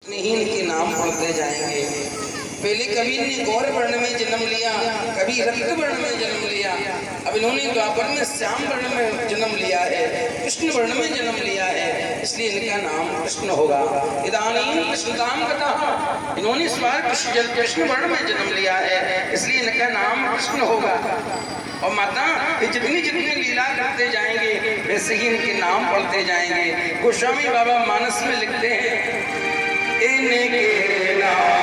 नहीं इनके नाम पढ़ते जाएंगे। पहले कबीर ने गौर वर्ण में जन्म लिया, कभी रक्त वर्ण में जन्म लिया, अब इन्होंने द्वापर में श्याम वर्ण में जन्म लिया है, कृष्ण वर्ण में जन्म लिया है, इसलिए इनका नाम कृष्ण होगा। इदानीं कृष्णताम कथा, इन्होंने इस बार कृष्ण वर्ण में जन्म लिया है, इसलिए इनका नाम कृष्ण होगा। और माता ये जितनी जितनी लीला करते जाएंगे वैसे ही इनके नाम पढ़ते जाएंगे। गोस्वामी बाबा मानस में लिखते हैं, इनके नाम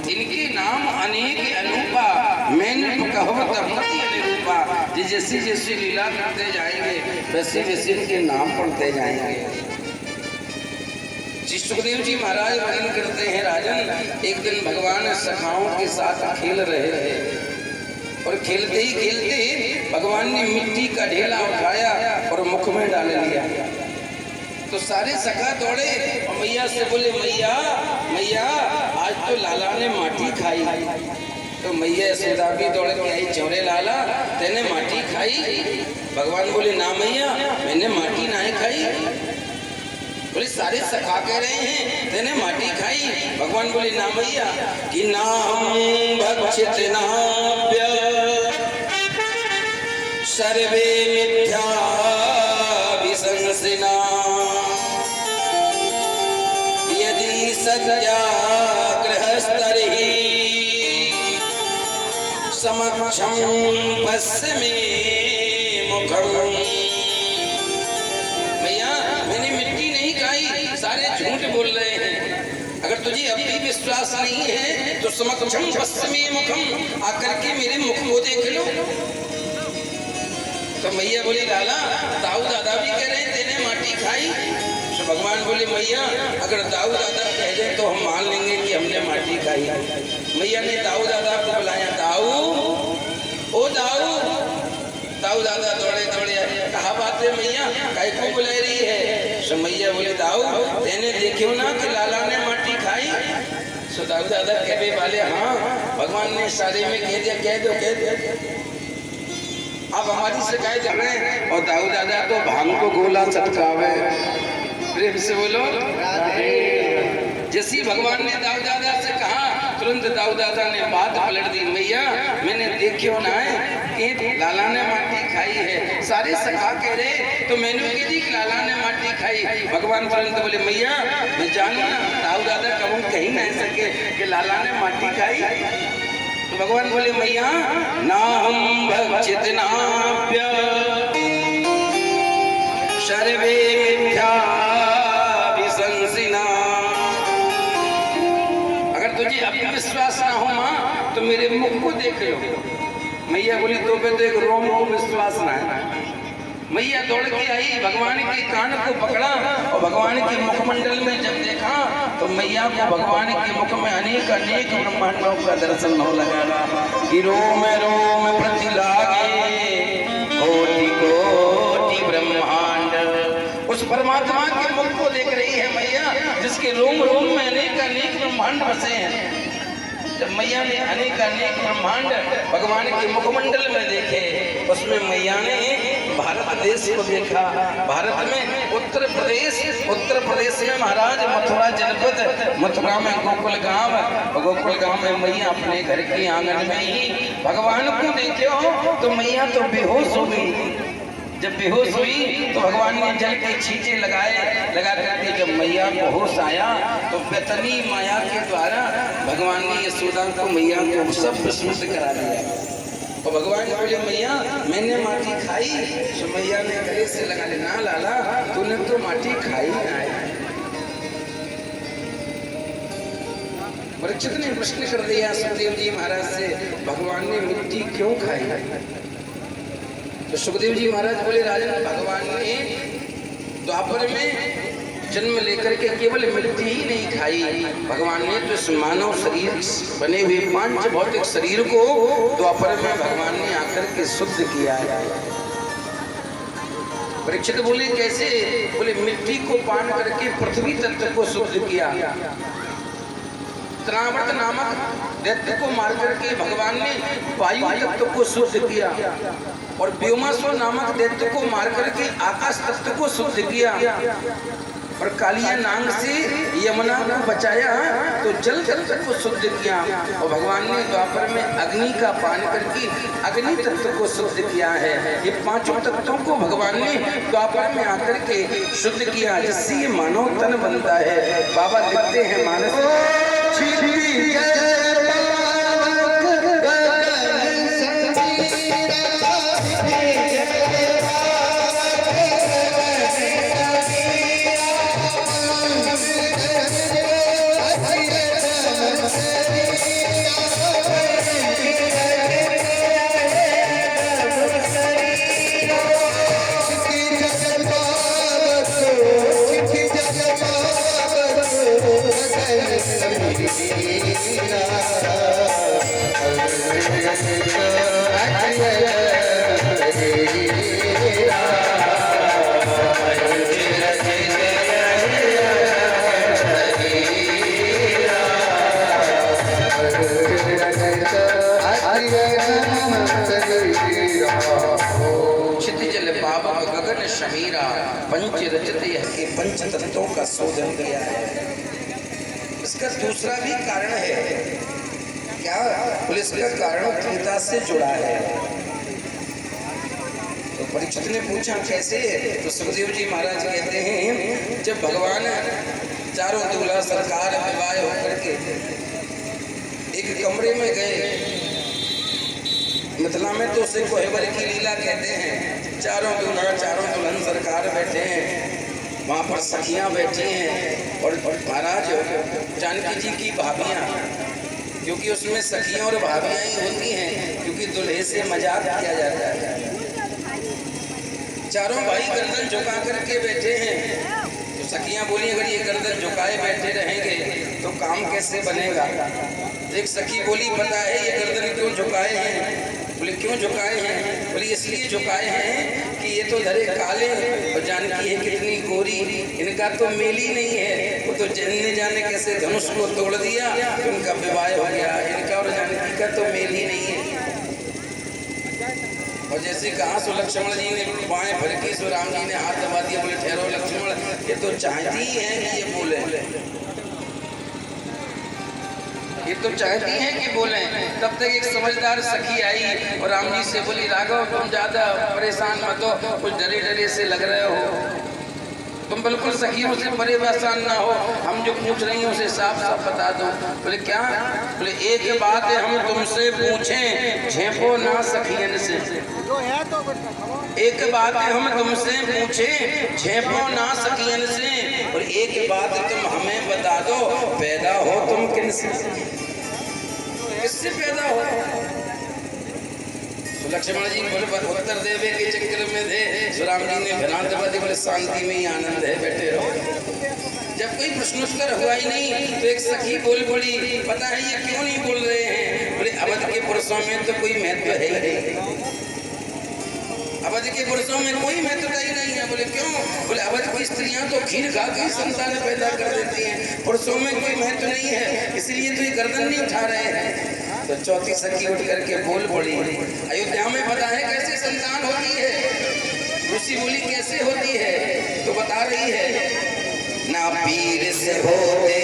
इनके नाम अनेक अनूपा, मैंने कहवत मति अनिरूपा। जैसी जैसी लीला करते जाएंगे वैसे वैसे इनके नाम पढ़ते जाएंगे। श्री सुखदेव जी महाराज वर्णन करते हैं, राजन एक दिन भगवान सखाओं के साथ खेल रहे थे और खेलते ही खेलते भगवान ने मिट्टी का ढेला उठाया और मुख में डाल लिया। तो सारे सखा दौड़े और मैया से बोले, मैया मैया आज तो लाला ने माटी खाई। तो मैया यशोदा भी दौड़ के आई, चौरे लाला तेने माटी खाई? भगवान बोले, ना मैया मैंने माटी नहीं खाई। बोले, सारे सखा कह रहे हैं तेने माटी खाई। भगवान बोले, ना मैया कि नाम भक्षित नाप्य सर्वे मिथ्या विसंसिना यदि सत्याग्रहस्तर्हि समक्षं पश्यमे मुखं। भैया मैंने मिट्टी नहीं खाई, सारे झूठ बोल रहे हैं। अगर तुझे अब भी विश्वास नहीं है तो समक्षं पश्यमे मुखं, आकर के मेरे मुख को देख लो। तो मैया बोली, लाला ताऊ दादा भी कह रहे हैं तेने माटी खाई। तो भगवान बोले, मैया अगर दाऊ दादा कह दे तो हम मान लेंगे कि हमने माटी खाई। मैया ने दाऊ दादा को बुलाया, दाऊ ओ दाऊ। दाऊ दादा दौड़े दौड़े, कहा बात है मैया, काय को बुला रही है? तो मैया बोले, दाऊ तेने देखियो ना कि लाला ने माटी खाई? तो दाऊ दादा कहने वाले, हाँ भगवान ने सारे में कह दिया, कह दो कह दो, आप हमारी शिकायत कर रहे हैं। और दाऊ दादा तो भांग को गोला चटकावे। प्रेम से बोलो राधे। जैसी भगवान ने दाऊ दादा से कहा तुरंत दाऊ दादा ने बात पलट दी, मैया मैंने देखियो ना है कि लाला ने माटी खाई है। सारे सखा कह रहे तो मैंने कह दी कि लाला ने माटी खाई। भगवान तुरंत बोले, मैया मैं जानू ना दाऊ दादा कबू कहीं नहीं सके कि लाला ने माटी खाई। तो भगवान बोले, मैया ना हम भक्षित नाप्य सर्वे मिथ्या विसंसिना। अगर तुझे अभी विश्वास ना हो माँ तो मेरे मुख को देख लो। मैया बोली, तो पे तो एक रोम को विश्वास ना है। मैया दौड़ के आई, भगवान के कान को पकड़ा और भगवान के मुखमंडल में जब देखा तो मैया को भगवान के मुख में अनेक अनेक ब्रह्मांडों का दर्शन हो लगा। कि रोम रोम प्रति लागे कोटि कोटि ब्रह्मांड। उस परमात्मा के मुख को देख रही है मैया, जिसके रोम रोम में अनेक अनेक ब्रह्मांड बसे हैं। जब मैया ने अनेक अनेक ब्रह्मांड भगवान के मुखमंडल में देखे, उसमें मैया ने भारत देश को देखा। भारत में उत्तर प्रदेश में महाराज मथुरा जनपद, मथुरा में गोकुल गांव, गोकुल गांव में मैया अपने घर के आंगन में ही भगवान को देखो तो मैया तो बेहोश हो गई। जब बेहोश हुई तो भगवान ने जल के छींचे लगा करके जब मैया को होश आया तो बेतनी माया के द्वारा भगवान ने यशोदा को मैया को सब विस्मृत करा दिया। तो भगवान ने बोले मैया मैंने माटी खाई। तो मैया ने गले से लगा ले, ना लाला तूने तो माटी खाई ना है। परीक्षित ने प्रश्न कर दिया सुखदेव जी महाराज से, भगवान ने मिट्टी क्यों खाई? तो सुखदेव जी महाराज बोले राजन, भगवान ने द्वापर में जन्म लेकर के केवल मिट्टी ही नहीं खाई, भगवान ने तो इस मानव शरीर बने हुए पांच भौतिक शरीर को द्वापर में भगवान ने आकर के शुद्ध किया है। परीक्षित बोले कैसे? बोले मिट्टी को पान करके पृथ्वी तत्व को शुद्ध किया। त्रावृत नामक दैत्य को मार करके भगवान ने वायु तत्व को शुद्ध किया और व्योमासुर नामक दैत्य को मार करके आकाश तत्व को शुद्ध किया और कालिया नाग से यमुना को बचाया तो जल तत्व को शुद्ध किया। और भगवान ने द्वापर में अग्नि का पान करके अग्नि तत्व को शुद्ध किया है। ये पांचों तत्वों को भगवान ने द्वापर में आकर के शुद्ध किया, जिससे ये मानव तन बनता है। बाबा लिखते हैं मानस शमीरा पंच रचते के पंच तत्वों का शोधन किया है। इसका दूसरा भी कारण है। क्या? पुलिस का कारण त्रिता से जुड़ा है। तो परीक्षित ने पूछा कैसे? तो सुखदेव जी महाराज कहते हैं जब भगवान चारों दूल्हा सरकार विवाह होकर के एक कमरे में गए, मिथिला में तो उसे कोहबर की लीला कहते हैं। चारों दूल्हा चारों दुल्हन सरकार बैठे हैं, वहाँ पर सखियाँ बैठी हैं और महाराज जानकी जी की भाभियाँ, क्योंकि उसमें सखियाँ और भाभियाँ ही होती हैं, क्योंकि दुल्हे से मजाक किया जाता है। चारों भाई गर्दन झुका करके बैठे हैं। तो सखियाँ बोली अगर ये गर्दन झुकाए बैठे रहेंगे तो काम कैसे बनेगा? एक सखी बोली पता है ये गर्दन क्यों झुकाए हैं? बोले क्यों झुकाए हैं? बोले इसलिए झुकाए हैं कि ये तो धरे काले और जानकी है कितनी गोरी, इनका तो मेल ही नहीं है। वो तो जन्ने जाने कैसे धनुष को तोड़ दिया तो इनका विवाह हो गया, इनका और जानकी का तो मेल ही नहीं है। और जैसे कहा सो लक्ष्मण जी ने बाएं फरकी, सो राम जी ने हाथ दबा दिया। बोले ठहरो लक्ष्मण, ये तो चाहती ही है कि ये बोले, ये तो चाहती हैं कि बोले। तब तक एक समझदार सखी आई और राम जी से बोली राघव तुम ज्यादा परेशान मत हो, कुछ डरे डरे से लग रहे हो, तुम बिल्कुल सखियों से परेशान ना हो, हम जो पूछ रही हैं उसे साफ साफ बता दो। बोले क्या? बोले एक बात है हम तुमसे पूछें, झेपो ना सखियन से। एक बात है हम तुमसे पूछें, झेपो ना सखियन से, और एक बात तुम हमें बता दो, पैदा हो तुम किनसे? किससे पैदा हो? तो लक्ष्मण जी बोले उत्तर देवे के चक्कर में थे। तो राम जी ने भ्रांत बात बोले शांति में ही आनंद है, बैठे रहो। जब कोई प्रश्नोत्तर हुआ ही नहीं तो एक सखी बोल पड़ी, पता है ये क्यों नहीं बोल रहे हैं? बोले अवध के पुरुषों में तो कोई महत्व है ही नहीं, अवध के पुरुषों में कोई महत्वता ही नहीं है। बोले क्यों? बोले अवध की स्त्रियां तो खीर खा के संतान पैदा कर देती हैं, पुरुषों में कोई महत्व नहीं है, इसलिए तो ये गर्दन नहीं उठा रहे हैं। तो चौथी सखी उठ करके बोल पड़ी, अयोध्या में पता है कैसे संतान होती है? ऋषि बोली कैसे होती है? तो बता रही है, ना पीर से होते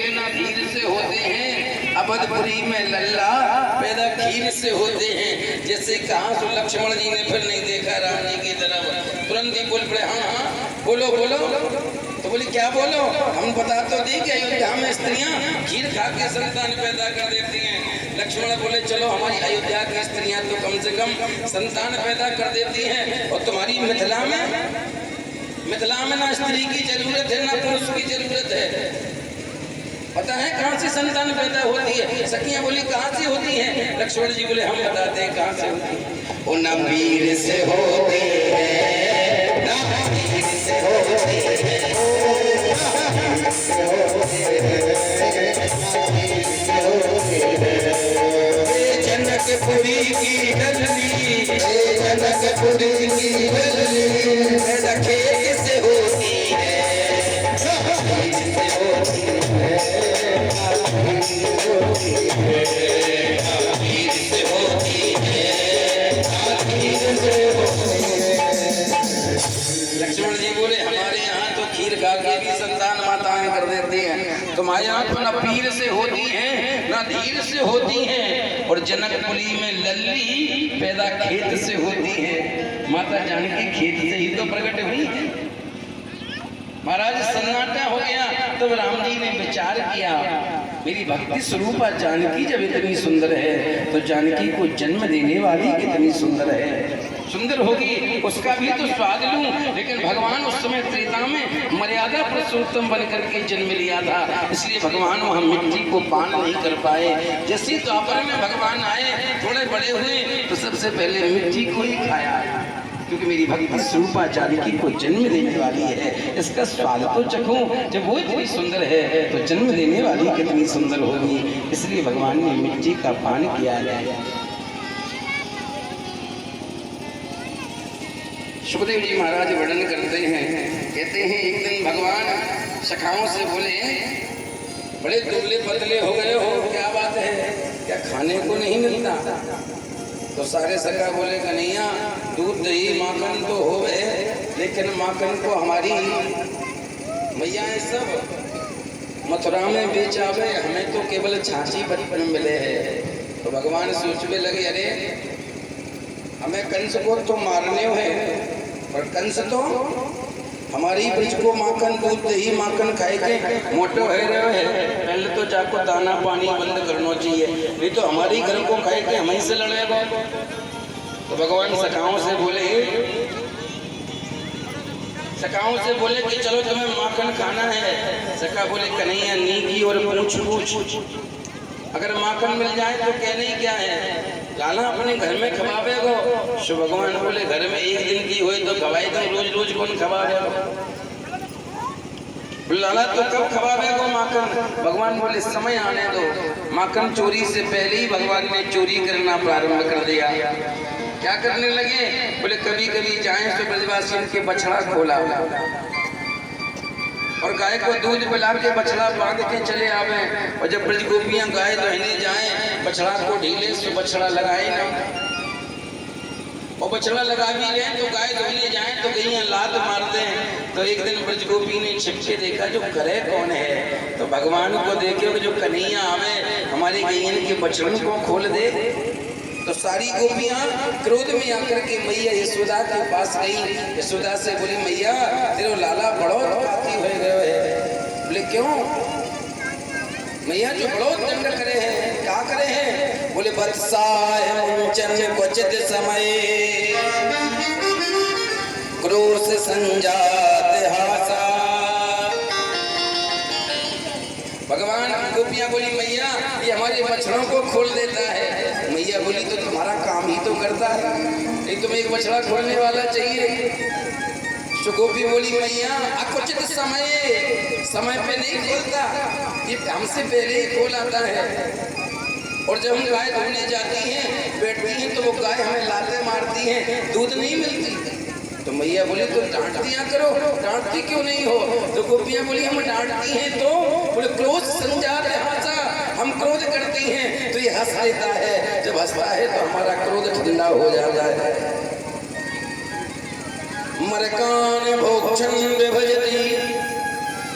ना पीर से होते अवधपुरी में लल्ला पैदा खीर से होते हैं। जैसे कहा तो लक्ष्मण जी ने फिर नहीं देखा राम जी की तरफ, तुरंत ही बोल पड़े, हाँ हाँ बोलो बोलो। तो बोली क्या बोलो? हम बता तो दी कि अयोध्या में स्त्रियां खीर खा के संतान पैदा कर देती हैं। लक्ष्मण बोले चलो हमारी अयोध्या की स्त्रियां तो कम से कम संतान पैदा कर देती हैं, और तुम्हारी मिथिला में ना स्त्री की जरूरत है ना पुरुष की जरूरत है। पता है कहाँ से संतान पैदा होती है? सखियां बोली कहाँ से होती है? लक्ष्मण जी बोले हम बताते हैं कहाँ से होती है। वो ना वीर से होते हैं ना वीर से होते हैं, जनकपुरी की डलली जनकपुरी की डलली खेत से होती है, लक्ष्मण जी बोले हमारे यहाँ तो खीर खा के भी संतान माताएं कर देती हैं, तुम्हारे यहाँ तो ना पीर से होती हैं ना धीर से होती हैं, और जनकपुरी में लल्ली पैदा खेत से होती है। माता जानकी खेत से ही तो प्रकट हुई है। महाराज सन्नाटा हो गया, तो राम जी ने विचार किया, मेरी भक्ति स्वरूपा जानकी जब इतनी सुंदर है तो जानकी को जन्म देने वाली कितनी सुंदर है, सुंदर होगी, उसका भी तो स्वाद लूं। लेकिन भगवान उस समय त्रेता में मर्यादा पुरुषोत्तम बन करके जन्म लिया था, इसलिए भगवान वहां मिट्टी को पान नहीं कर पाए। जैसे द्वापर में भगवान आए, थोड़े बड़े हुए तो सबसे पहले मिट्टी को ही खाया, क्योंकि मेरी भक्ति स्वरूपा जानकी को जन्म देने वाली है, इसका स्वाद तो चखूं। जब वो इतनी सुंदर है तो जन्म देने वाली कितनी सुंदर होगी, इसलिए भगवान ने मिट्टी का पान किया है। सुखदेव जी महाराज वर्णन करते हैं, कहते हैं एक दिन भगवान सखाओं से बोले, बड़े दुबले पतले हो गए हो, क्या बात है, क्या खाने को नहीं मिलता? तो सारे सखा बोले कन्हैया दूध दही माखन तो हो गए, लेकिन माखन को हमारी मैया सब मथुरा में बेच आवे, हमें तो केवल छाछी बचपन मिले हैं। तो भगवान सोचने लगे, अरे हमें कंस को तो मारने हैं, पर कंस तो हमारी ब्रज को माखन दूध दही माखन खाए के मोटो है रहे हैं। पहले तो जाको दाना पानी बंद करना चाहिए, नहीं तो हमारी घर को खाए के हम ही से लड़ेगा। तो भगवान सखाओं से बोले कि चलो तुम्हें माखन खाना है। सखा बोले कन्हैया नीकी और पूछ, अगर माखन मिल जाए तो कहने क्या है, लाला अपने घर में खवावेगो। शिव भगवान बोले घर में एक दिन की हुई तो खवाई तो रोज रोज कौन खवावेगो? लाला तो कब खवावेगो माखन? भगवान बोले समय आने दो। माखन चोरी से पहले ही भगवान ने चोरी करना प्रारंभ कर दिया। क्या करने लगे? बोले कभी कभी जाए तो ब्रजवासियों के बछड़ा खोला और गाय को दूध पिला के बछड़ा बांध के चले आवे, और जब ब्रज गोपियां गाय दोहने जाए बछड़ा को ढीले से बछड़ा लगाए ना, और बछड़ा लगा भी रहे तो गाय दोहने जाए तो गैया लात मार दे। तो एक दिन ब्रज गोपी ने छिपके देखा जो करे कौन है, तो भगवान को देखे जो कन्हैया आवे हमारी गैयन के बछड़ों को खोल दे। तो सारी गोपियां क्रोध में आकर के मैया यशोदा के पास गई। यशोदा से बोली मैया तेरे लाला बड़ो पाती हो गए है। बोले क्यों? मैया जो बड़ो दंड करे हैं, क्या करे हैं? बोले बत्साय मुंचन क्वचित समय क्रोध संजात हासा। भगवान गोपियां बोली मैया ये हमारे बछड़ों को खोल देता है। मैया बोली तो तुम्हारा काम ही तो करता है, नहीं तुम्हें एक बछड़ा खोलने वाला चाहिए। तो गोपी बोली मैया अकुचित समय पे नहीं खोलता, ये हमसे पहले ही खोल आता है। और जब हम गाय धोने जाती हैं बैठती हैं तो वो गाय हमें लाते मारती हैं, दूध नहीं मिलती। तो मैया बोली तो डांट दिया करो। डांटती क्यों नहीं हो? तो गोपियां बोली हम डांटती हैं तो बोले क्रोध संजात हासा, हम क्रोध करती हैं तो ये हंस लेता है, जब हंसता है तो हमारा क्रोध ठंडा हो जाता है। मरकान भोक्षण विभजति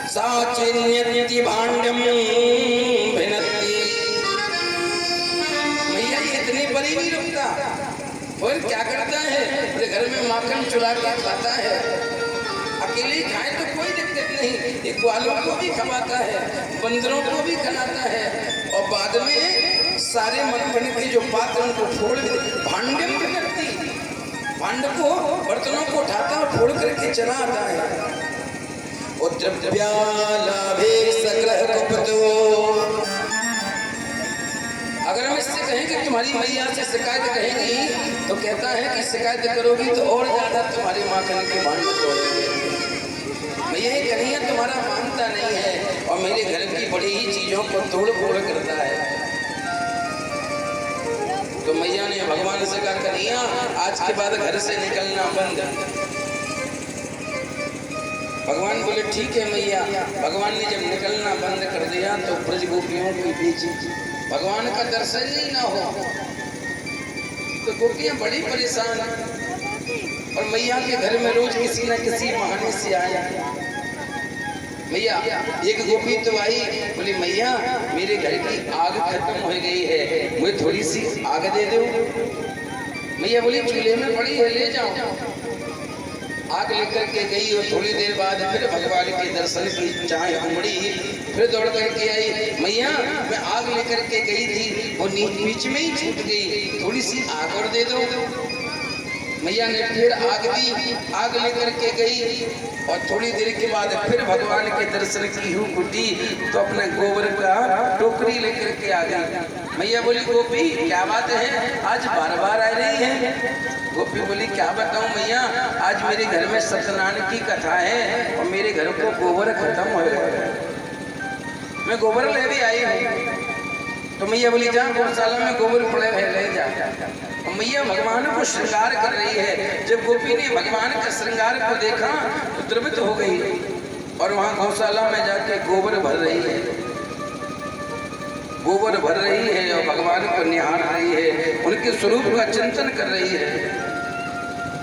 साचिन्यति भाण्डम भिनत्ति। मैया ये इतनी बड़ी नहीं रुकता और क्या करता है, अपने घर में माखन चुरा के खाता है। अकेले ही खाए तो कोई दिक्कत नहीं, एक ग्वालों को भी खवाता है, बंदरों को भी खिलाता है। और बाद में सारे मक्खन के जो पात्र उनको फोड़ भांडम भिनत्ति, भांड को बर्तनों को उठाता और फोड़ करके चला आता है। और द्रव्यालाभे सग्रह कुपितो, अगर हम इससे कहें कि तुम्हारी मैया से शिकायत कहेंगी तो कहता है कि शिकायत करोगी तो और ज्यादा तुम्हारे माखन के भांड तोड़ेंगे। मैया ये कन्हैया तुम्हारा मानता नहीं है और मेरे घर की बड़ी ही चीजों को तोड़ फोड़ करता है। तो मैया ने भगवान से कहा कन्हैया आज के बाद घर से निकलना बंद। भगवान बोले ठीक है मैया। भगवान ने जब निकलना बंद कर दिया तो ब्रज गोपियों के बीच भगवान का दर्शन ही ना हो तो गोपियां बड़ी परेशान। और मैया के घर में रोज किसी न किसी बहाने से आया। मैया एक गोपी तो आई, बोली मैया मेरे घर की आग खत्म हो गई है, मुझे थोड़ी सी आग दे दो। मैया बोली चूल्हे में पड़ी है ले जाओ। आग लेकर के गई और थोड़ी देर बाद फिर भगवान के दर्शन की चाय उमड़ी, फिर दौड़ करके आई। मैया मैं आग लेकर के गई थी वो बीच में ही छूट गई, थोड़ी सी आग और दे दो। मैया ने फिर आग दी, आग लेकर के गई और थोड़ी देर के बाद फिर भगवान के दर्शन की हूँ कुटी तो अपने गोबर का टोकरी लेकर के आ गई। मैया बोली गोपी क्या बात है, आज बार बार आ रही है? गोपी बोली क्या बताऊं मैया, आज मेरे घर में सत्यनारायण की कथा है और मेरे घर को गोबर खत्म हो गया, मैं गोबर ले भी आई हूँ। तो मैया बोली जा गौशाला में गोबर पड़े हैं ले जा। और मैया भगवान को श्रृंगार कर रही है। जब गोपी ने भगवान के श्रृंगार को देखा तो द्रवित हो गई और वहां गौशाला में जाके गोबर भर रही है, गोबर भर रही है और भगवान को निहार रही है, उनके स्वरूप का चिंतन कर रही है।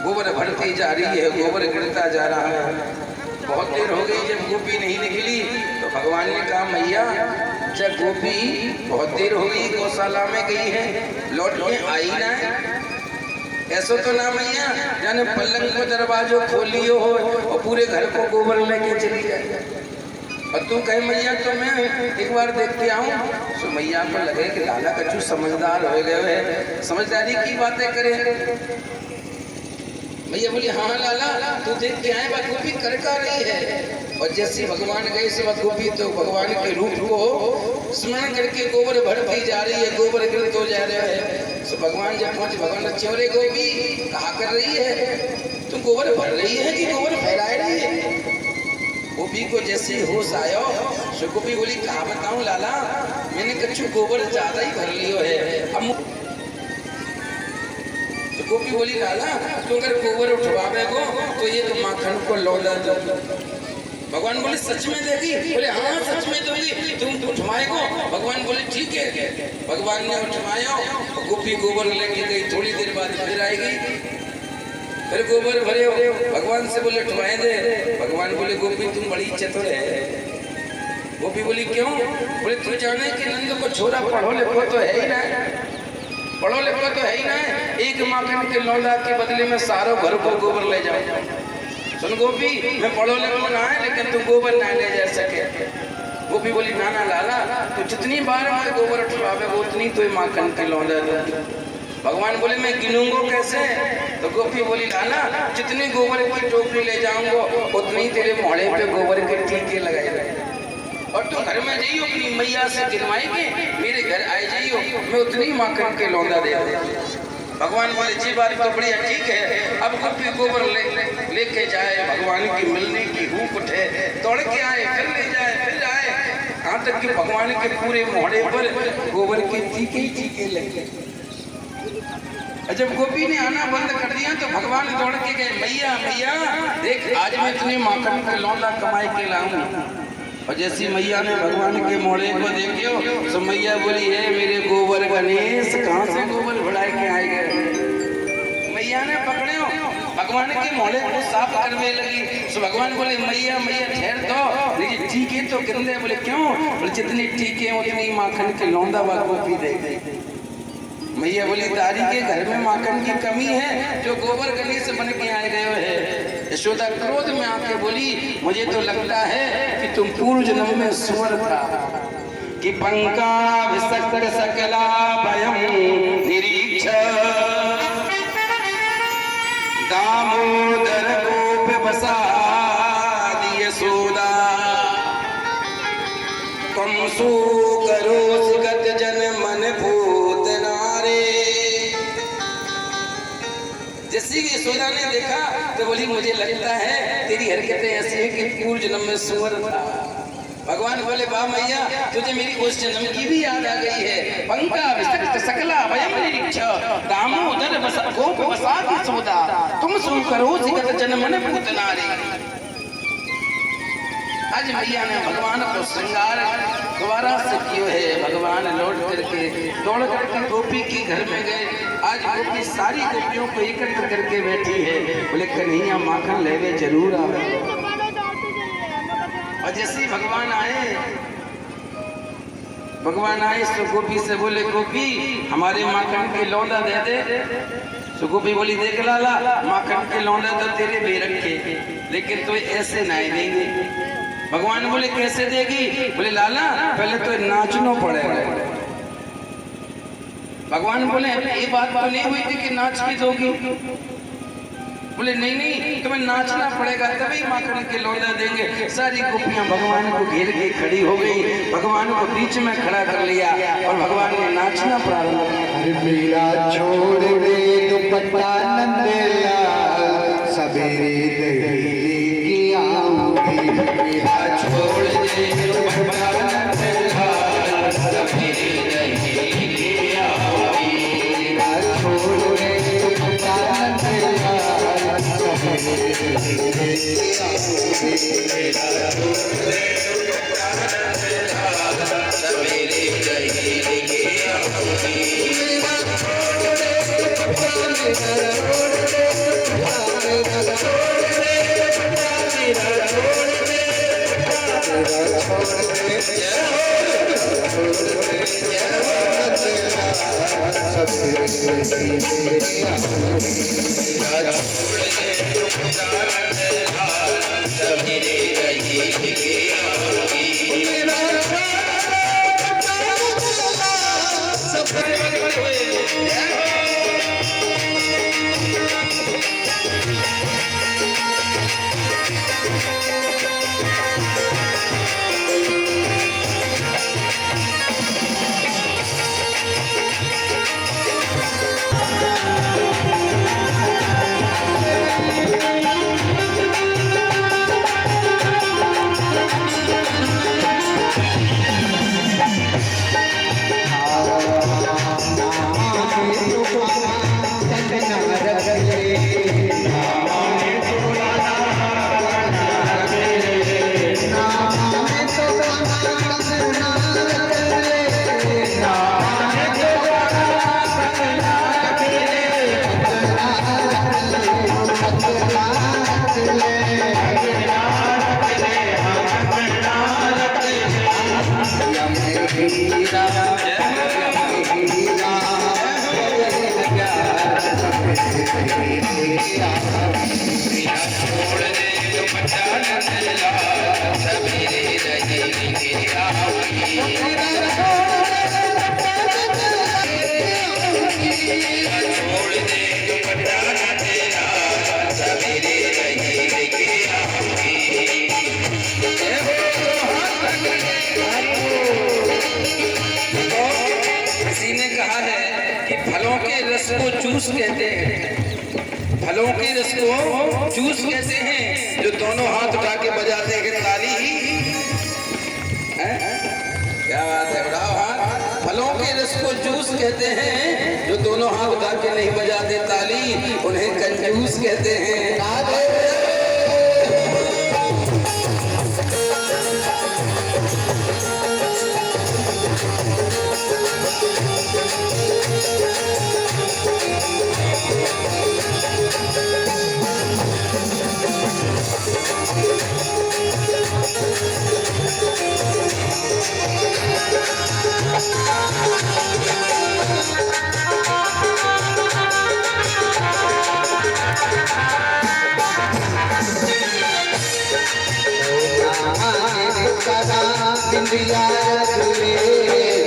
गोबर भरती जा रही है, गोबर गिरता जा रहा है। बहुत देर हो गई, जब गोपी नहीं निकली तो भगवान ने कहा मैया जब गोपी बहुत देर हो गई गौशाला में गई है, लौट के आई ना है, ऐसा तो ना मैया जाने पलंग को दरवाजो खोलियो हो और पूरे घर को गोबर लेके चली जाए। और तू कहे मैया तो मैं एक बार देख के आऊं। तो मैया को लगे कि लाला कछु समझदार हो गए है, समझदारी की बातें करे। मैया बोली हाँ लाला तू देख के आए, बात गोपी कर का रही है। और जैसे भगवान गए से गोपी तो भगवान के रूप को स्मरण करके गोबर भरती जा रही है, गोबर गिरत हो जा रहा है। तो भगवान जब पहुंचे भगवान अच्छे हो रहे गोपी कहा कर रही है, तुम गोबर भर रही है कि गोबर फैला रही है? गोपी को जैसे होश आयो तो गोपी बोली कहा बताऊं लाला मैंने कछु गोबर ज्यादा ही भर लियो है। अब तो गोपी बोली लाला तू अगर गोबर उठवावे को तो ये तो माखन को लौटा दो। भगवान बोले सच में देगी? बोले हाँ सच में दूंगी, तुम उठवाएगो? भगवान बोले ठीक है। भगवान ने उठवाया, गोपी गोबर लेके गई, थोड़ी देर बाद फिर आएगी, फिर गोबर भरे। भगवान से बोले उठवाए दे। भगवान बोले गोपी तुम बड़ी चतुर है। गोपी बोली क्यों? बोले तू जाने कि नंद को छोरा पढ़ो लिखो तो है ही ना, पढ़ो लिखो तो है ही ना, एक माखन के लौंडा के बदले में सारों घर को गोबर ले जाओ। सुन गोपी मैं पढ़ो लिखो ना है लेकिन तू गोबर ना ले जा सके। गोपी बोली नाना लाला तो जितनी बार मैं गोबर उठवावे वो उतनी तो माखन के लौंडा दूंगी। भगवान बोले मैं गिनूंगा कैसे? तो गोपी बोली लाला जितनी गोबर की टोकरी ले जाऊंगा उतनी तेरे मोहड़े पे गोबर के टीके लगाए और तुम घर में जाइयो अपनी मैया से गिनवाएंगे, मेरे घर आए जाइयो, मैं उतनी माखन के लौंदा दे दूंगा। भगवान बोले जी बात तो बढ़िया ठीक है। अब गोपी गोबर लेके जाए, भगवान की मिलने की भूख उठे, दौड़ के आए, फिर ले जाए, फिर आए, कहाँ तक कि भगवान के पूरे मोहड़े पर गोबर के टीके ही टीके लगे। जब गोपी ने आना बंद कर दिया तो भगवान दौड़ के गए, मैया मैया देख आज मैं इतने माखन के लौंदा कमाए के लाऊं। और जैसी मैया ने भगवान के मोड़े को देखियो तो मैया बोली है मेरे गोबर गणेश कहाँ से गोबर बढ़ाए के आए गए। मैया ने पकड़े भगवान के मोड़े को साफ करने लगी तो भगवान बोले मैया मैया ठहर दो, लेकिन टीके तो कितने? बोले क्यों? बोले जितनी टीके उतनी माखन के लौंदा गोपी दे गई। मैया बोली तारी के घर में माखन की कमी है जो गोबर गणेश बन के आए गए है। यशोदा क्रोध में आके बोली मुझे तो लगता है कि तुम पूर्व जन्म में सुअर था कि पंका विसक्र सकला भयम निरीक्ष दामोदर गोप बसा दिए सोदा तुम सो करो सिगत जन मन भूत नारे। जैसे कि यशोदा ने देखा तो बोली मुझे लगता है तेरी हरकतें ऐसी है कि पूर्व जन्म में सुअर था। भगवान बोले वाह मैया तुझे मेरी उस जन्म की भी याद आ गई है। पंका विसक्त सकला भयम निरीक्ष दामोदर गोप बसा दिए सोदा तुम सो करो सिगत जन मन भूत नारे। आज मैया ने भगवान को श्रृंगार दोबारा से कियो है। भगवान लौट करके दौड़ करके गोपी के घर में गए। आज गोपी सारी गोपियों को एकत्र करके बैठी है। बोले कन्हैया माखन लेवे जरूर आवे। और जैसे भगवान आए तो गोपी से बोले गोपी हमारे माखन के लौंदा दे दे। तो गोपी बोली देख लाला माखन के लौंदा तो तेरे बेरखे लेकिन तो ऐसे नहीं देंगे। भगवान बोले कैसे देगी? बोले लाला पहले तो नाचना पड़ेगा। भगवान बोले ये बात तो नहीं हुई थी कि नाच के दोगी? बोले नहीं नहीं तुम्हें नाचना पड़ेगा तभी माखन के लौंदा देंगे। सारी गोपियां भगवान को घेर के खड़ी हो गई, भगवान को बीच में खड़ा कर लिया और भगवान ने नाचना प्रारंभ किया। मेरा छोड़ दे दुपट्टा नंदलाल सवेरे दही लेके आऊंगी। मेरा छोड़ दे दुपट्टा नंदलाल सवेरे दही लेके आऊंगी। मेरा छोड़ दे दुपट्टा नंदलाल सवेरे दही लेके आऊंगी। मेरा छोड़ दे दुपट्टा नंदलाल सवेरे दही लेके आऊंगी। जूस कहते हैं। फलों के रस को जूस कहते हैं। जो दोनों हाथ उठा के बजाते हैं ताली, क्या बात है, बढ़ाओ हाथ। फलों के रस को जूस कहते हैं। जो दोनों हाथ उठा के नहीं बजाते ताली, उन्हें कंजूस कहते हैं। इंडिया रखले,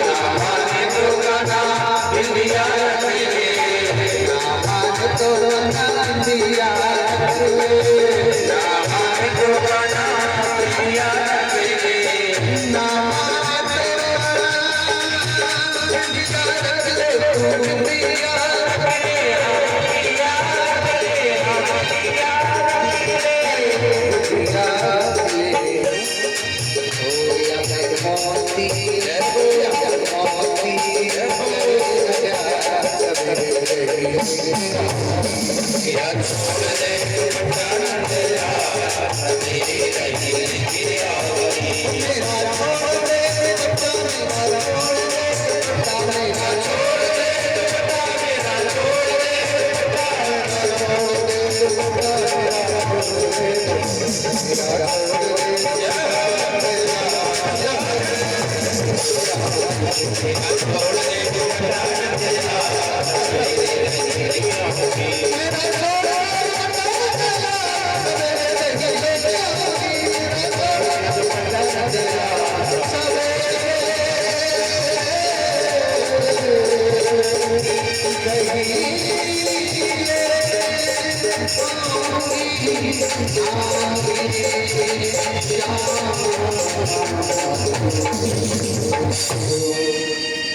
हमारे तो गाना इंडिया रखले, हमारे तो गाना इंडिया रखले, हमारे तो गाना इंडिया रखले, हमारे तो इंडिया रखले, इंडिया रखले, इंडिया रखले, मोती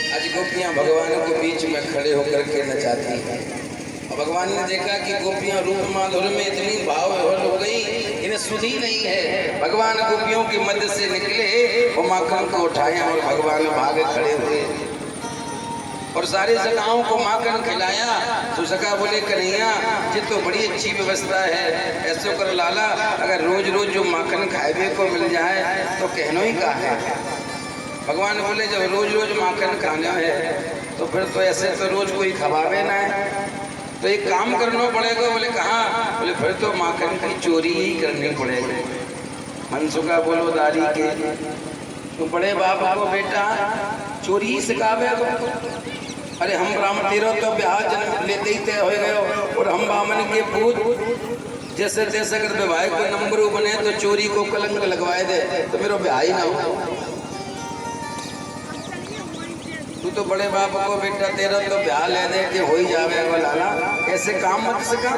आज गोपियां भगवान के बीच में खड़े होकर के नचाती हैं। और भगवान ने देखा कि गोपियां रूप माधुर्य में इतनी भाव हो गई, इन्हें सुधी नहीं है। भगवान गोपियों के मध्य से निकले और माखन को उठाया और भगवान भाग खड़े हुए और सारे सखाओं को माखन खिलाया। तो सखा बोले कन्हैया ये तो बड़ी अच्छी व्यवस्था है, ऐसे कर लाला अगर रोज रोज जो माखन खाए को मिल जाए तो कहनो ही का है। भगवान बोले जब रोज रोज माखन खाना है तो फिर तो ऐसे तो रोज कोई खवावे ना है, तो एक काम करना पड़ेगा। बोले कहाँ? बोले फिर तो माखन की चोरी ही करनी पड़ेगी। मनसुखा बोलो दारी के तो बड़े बाप को बेटा चोरी ही सिखावे। अरे हम ब्राह्मण तेरो तो ब्याह जन्म लेते ही तय हो गए और हम बामन के पूत जैसे तैसे अगर विवाह को नंबर बने तो चोरी को कलंक लगवाए दे तो मेरा ब्याह ही ना हो। तू तो बड़े बाप को बेटा तेरा तो ब्याह ले दे के हो ही जावे लाला, ऐसे काम मत सिखा।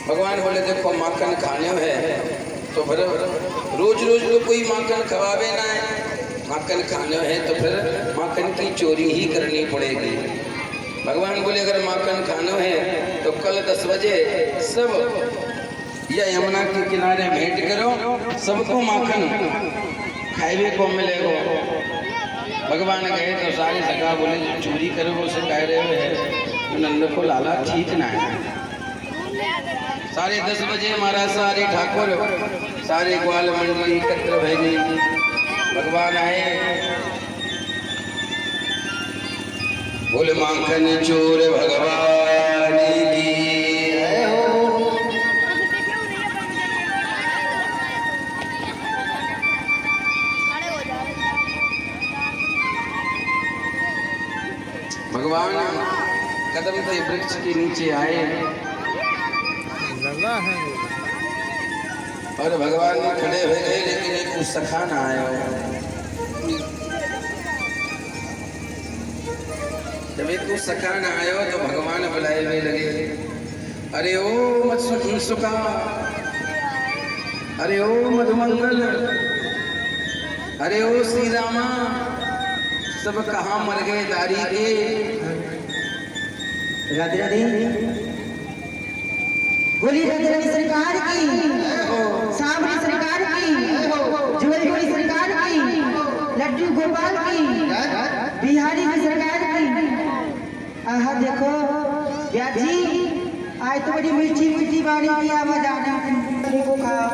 भगवान बोले देखो माखन खाने है तो फिर रोज रोज तो कोई माखन खवावे ना है, माखन खाने है तो फिर माखन की चोरी ही करनी पड़ेगी। भगवान बोले अगर माखन खाना है तो कल 10 बजे सब या यमुना के किनारे भेंट करो, सबको माखन खाए को मिलेगा। भगवान गए तो सारे सगा बोले जो चोरी करो वो से कह रहे हैं तो नंद को लाला ठीक ना है। सारे 10 बजे हमारा सारे ठाकुर सारे ग्वाल मंडली एकत्र भय गई। भगवान आए बोले माखन चोर भगवान की भगवान कदम के वृक्ष के नीचे आए और भगवान खड़े हो गए, लेकिन एक सखा ना आया। जब एक सखा ना आयो तो भगवान बुलाए हुए लगे, अरे ओ मनसुखा, अरे ओ मधुमंगल, अरे ओ श्री रामा, सब कहाँ मर गए दारी के। राधे राधे। बोली राधे राधे सरकार की, सांवरी सरकार की, जुएलपुरी सरकार की, लड्डू गोपाल की, बिहारी की सरकार की। आहा देखो ब्याजी, आज तो बड़ी मीठी मीठी वाणी की आवाज आ रही को खाओ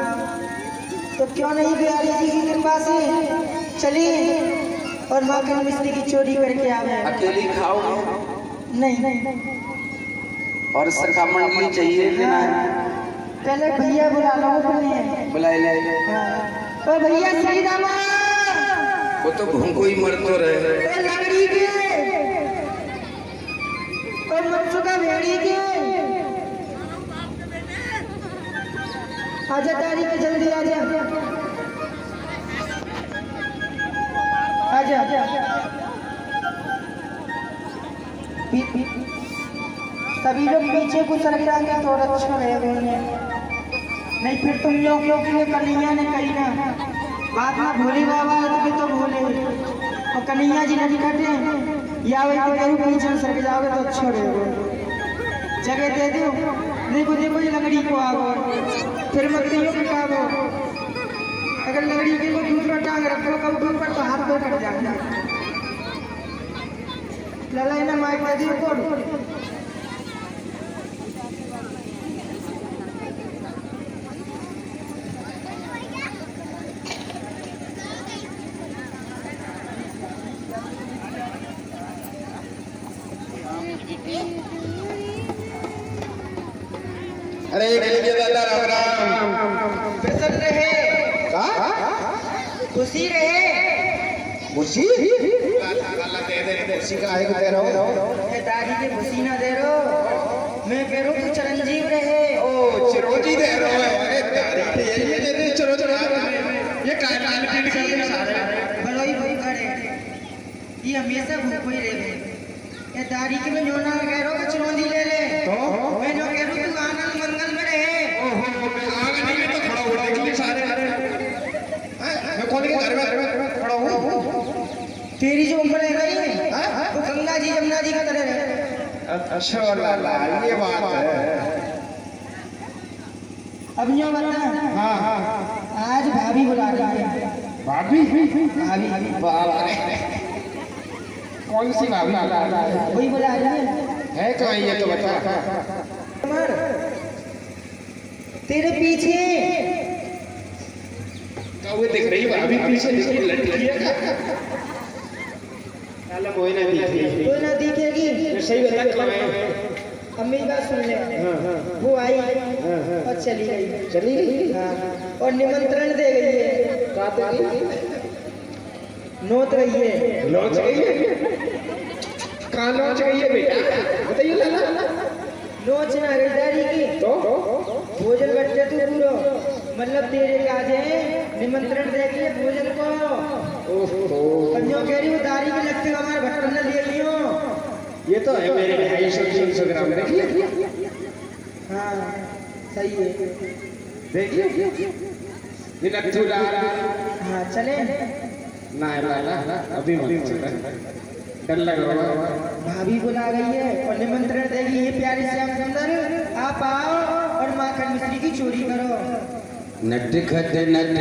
तो क्यों नहीं बिहारी जी की कृपा से चलिए और माखन मिश्री की चोरी करके आवे। अकेली खाओ नहीं और सखा मंडली चाहिए कि ना? पहले भैया बुला लो अपने। बुलाए ले। ओ भैया श्री रामा, वो तो भूखो ही मर तो रहे। ओ लकड़ी के, ओ मच्छुका भेड़ी के, आजा तारीख पे जल्दी आजा, आजा सभी लोग पीछे को सरक जाएंगे तो अच्छा रहेगा, नहीं फिर तुम लोग के लिए कन्हैया ने कही ना बात में भोले बाबा तो भोले और कन्हैया जी नहीं कटे या वही कहीं पीछे सरक जाओगे तो अच्छा रहेगा। जगह दे दो, देखो देखो ये लकड़ी को आओ फिर मत कहियो कटाओ। अगर लकड़ी के को दूसरा टांग रखो कब ऊपर तो हाथ तो कट जाएगा। ललाई ना माइक दे दियो कौन। अरे दादा राम राम। प्रसन्न रहे, खुशी रहे। खुशी खुशी का है कह रहा हूँ। ये दादी के खुशी ना दे रो, मैं कह रहा हूँ तू चिरंजीव रहे। ओ चिरोजी दे रहा है। ये चलो चलो ये काल पीट कर दे सारे। बड़ोई भूख करे, ये हमेशा भूख ही रहे। ये दादी के मैं न्योना कह रहा हूँ चिरौंजी ले ले, तो मैं न्यो कह रहा हूँ तू आनंद मंगल में रहे। ओहो मैं आग नहीं में तो खड़ा हो देख ले सारे। मैं कौन के घर में खड़ा हूँ। तेरी जो उम्र है गई वो गंगा जी यमुना जी की तरह है। अच्छा वाला ये बात है। अब न्यो बता, हाँ हाँ आज भाभी बुला रही है। भाभी भाभी कौन सी भाभी वही बुला रही है कहाँ ये तो बता। है तेरे पीछे। वो दिख रही भाभी पीछे दिखी लड़की है। कोई ना दिखेगी, कोई ना दिखेगी। सही बता कहाँ है। अम्मी बात सुन ले, वो आई और चली गई। हाँ, और निमंत्रण दे गई है, नोत गई है। लॉन्च गई है। कहाँ लॉन्च गई है बेटा बताइए लाला। नोच ना खरीदारी की तो भोजन बच्चे तू पूरो मतलब तेरे आज है निमंत्रण देगी भोजन को। ओहो कन्या कह रही दारी के लगते हमारे भट्टन ने ले लियो। ये तो है मेरे 250-300 ग्राम देखिए। हाँ सही है, देखिए ये नट्ठू लाला। हाँ चले ना लाला अभी मत चल डर लग रहा है। भाभी बुला गई है और निमंत्रण देगी। ये प्यारे श्याम सुंदर आप आओ और माखन मिश्री की चोरी करो। नटखट नंद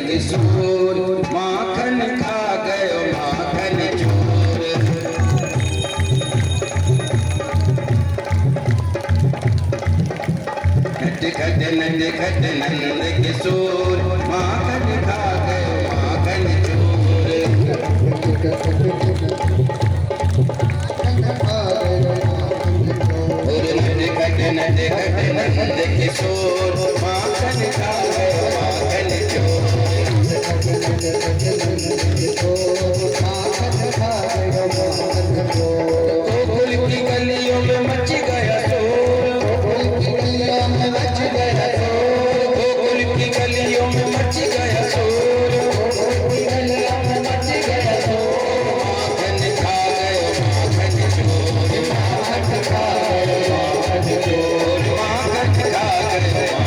किशोर माखन खा गयो माखन चोर। नटखट नंद किशोर माखन खा गयो माखन चोर। नटखट नंद किशोर माखन खा गयो माखन चोर। गोकुल की गलियों में मच गया शोर। गोकुल की गलियों में मच गया शोर। गोकुल की गलियों में मच गया शोर। गोकुल की गलियों में मच गया शोर। माखन खा गयो माखन चोर। माखन खा गयो माखन चोर। माखन खा गयो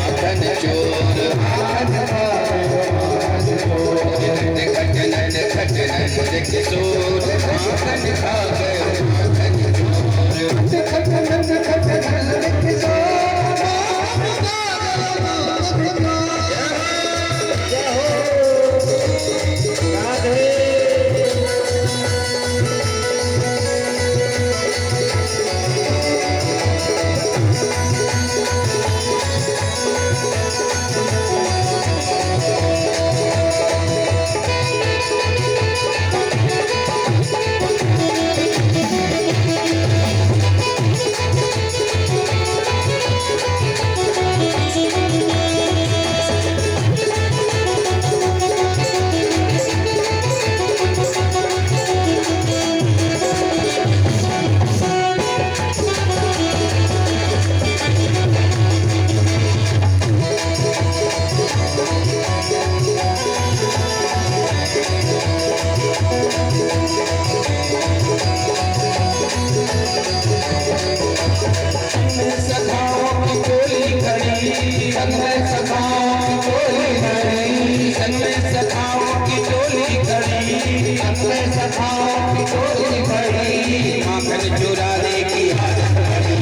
संग में सखाओं की टोली खड़ी, संग में सखाओं की टोली खड़ी, संग में सखाओं की टोली खड़ी। माखन चुराने की आदत पड़ी,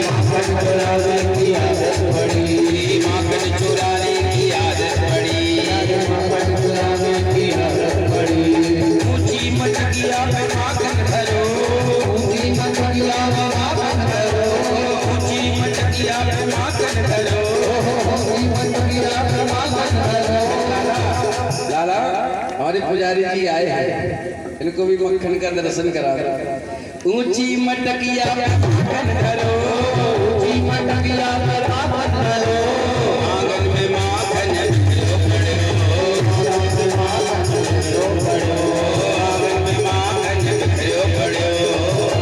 माखन चुराने की आदत पड़ी, माखन चुराने की आदत पड़ी, माखन चुराने की आदत पड़ी। ऊंची मटकिया पे माखन धरो, ऊंची मटकिया पे माखन धरो, ऊंची मटकिया पे माखन धरो, ऊंची मटकिया पे माखन धरो। लाला हमारे पुजारी जी आए हैं, इनको भी मक्खन का दर्शन करा। ऊंची मटकिया पे माखन धरो, ऊंची मटकिया पे माखन धरो, आंगन में माखन बिखरो पड़ो, आंगन में माखन बिखरो पड़ो, आंगन में माखन बिखरो पड़ो,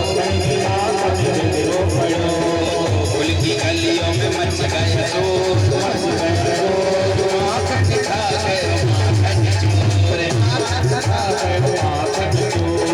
आंगन में माखन बिखरो पड़ो। फूल की गलियों में मच गए शोर, मच गए शोर, माखन खा गए माखन चोर, माखन खा गए माखन चोर।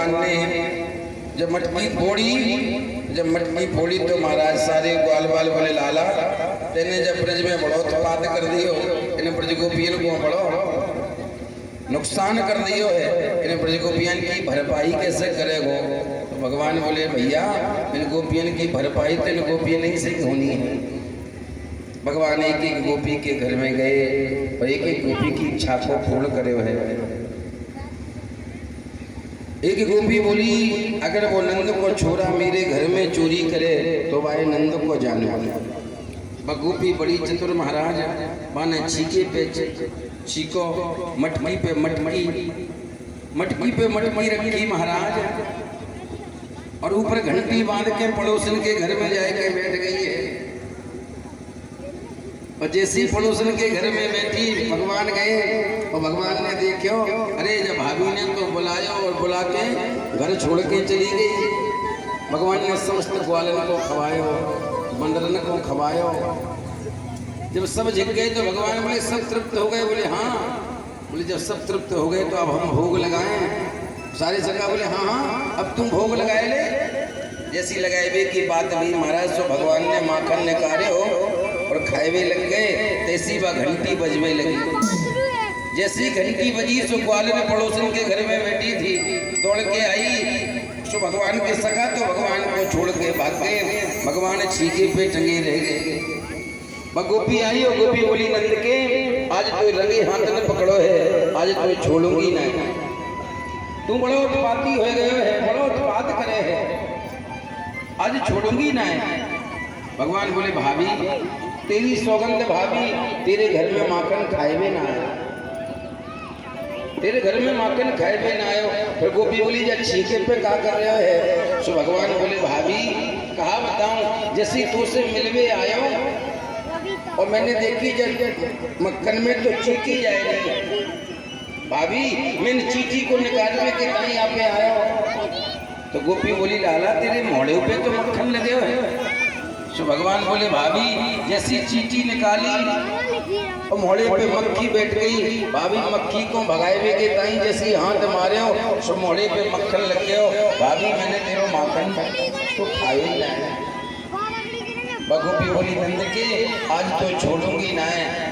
भगवान ने जब मटकी फोड़ी तो महाराज सारे ग्वाल बाल बोले लाला तेने जब ब्रज में बड़ो उत्पात कर दियो, इन्हें ब्रज गोपियन को बड़ो नुकसान कर दियो है, इन्हें ब्रज गोपियन की भरपाई कैसे करेगो? तो भगवान बोले भैया इन गोपियन की भरपाई तो इन गोपियन ही से होनी है। भगवान एक एक गोपी के घर में गए और एक एक गोपी की इच्छा को पूर्ण करे है। एक गोपी बोली अगर वो नंद को छोरा मेरे घर में चोरी करे तो वाहे नंद को जाने। वह गोपी बड़ी चतुर महाराज, माने छीके पे छीको, मटकी पे मटकी रखी महाराज, और ऊपर घंटी बांध के पड़ोसन के घर में जाके बैठ गई है। और जैसी पड़ोसन के घर में बैठी भगवान गए और भगवान ने देखो, अरे जब भाभी ने तो बुलाया और बुला के घर छोड़ के चली गई। भगवान ने समस्त ग्वालन को खवायो, बंदरन को खवायो। जब सब झिक गए तो भगवान बोले सब तृप्त हो गए? बोले हाँ। बोले जब सब तृप्त हो गए तो अब हम भोग लगाएं। सारे जगह बोले हाँ हाँ अब तुम भोग लगाए ले। जैसी लगाए की बात हुई महाराज, तो भगवान ने माखन निकाले हो और खाएवे लग गए, तैसी वह घंटी बजने लगी। जैसी घंटी बजी सो ग्वालन पड़ोसन के घर में बैठी थी दौड़ के आई, सो भगवान के सगा तो भगवान को छोड़ के भाग गए। भगवान छीके पे टंगे रह गए। वह गोपी आई और गोपी बोली नंद के आज तो रंगे हाथ न पकड़ो है, आज तो छोड़ूंगी नहीं। तू बड़ो उत्पाती हो गए है, बड़ो उत्पात करे है, आज छोड़ूंगी नहीं। भगवान बोले भाभी तेरी सौगंध भाभी तेरे घर में माखन खाए ना आयो, तेरे घर में माखन खाए ना आयो। फिर गोपी बोली जब छीके पे क्या कर रहे है? सो भगवान बोले भाभी कहा बताऊं, जैसी तू से मिलवे आयो और मैंने देखी जब मक्खन में तो चीटी जाए रही भाभी, मैंने चीटी को निकालने के कहीं यहाँ पे आयो। तो गोपी बोली लाला तेरे मोड़े पे तो मक्खन लगे हुए। तो भगवान बोले भाभी जैसी चीटी निकाली और मोड़े पे मक्खी बैठ गई, भाभी मक्खी को भगाए के ताई जैसी हाथ मारे हो सो मोड़े पे मक्खन लग गए हो। भाभी मैंने तेरो माखन तो खाए ही नहीं। गोपी बोली नंद के आज तो छोड़ूंगी ना,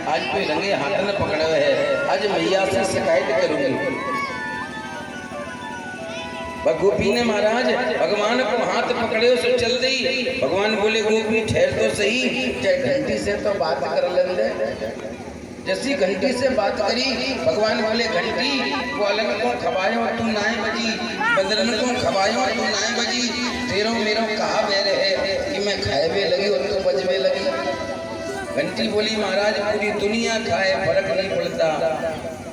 आज तो रंगे हाथ न पकड़े है, आज मैया से शिकायत करूंगी। गोपी ने महाराज भगवान को हाथ पकड़े सो चल दी। भगवान बोले गोपी ठहर तो सही, घंटी से तो बात कर लेंगे। जैसी घंटी से बात करी भगवान बोले घंटी ग्वालन को खवायो तू नाय बजी, बंदरन को खवायो तू नाय बजी, तेरो मेरो कहा बैर है कि मैं खाए लगी और तू बजवे लगी। घंटी बोली महाराज पूरी दुनिया खाए फर्क नहीं पड़ता,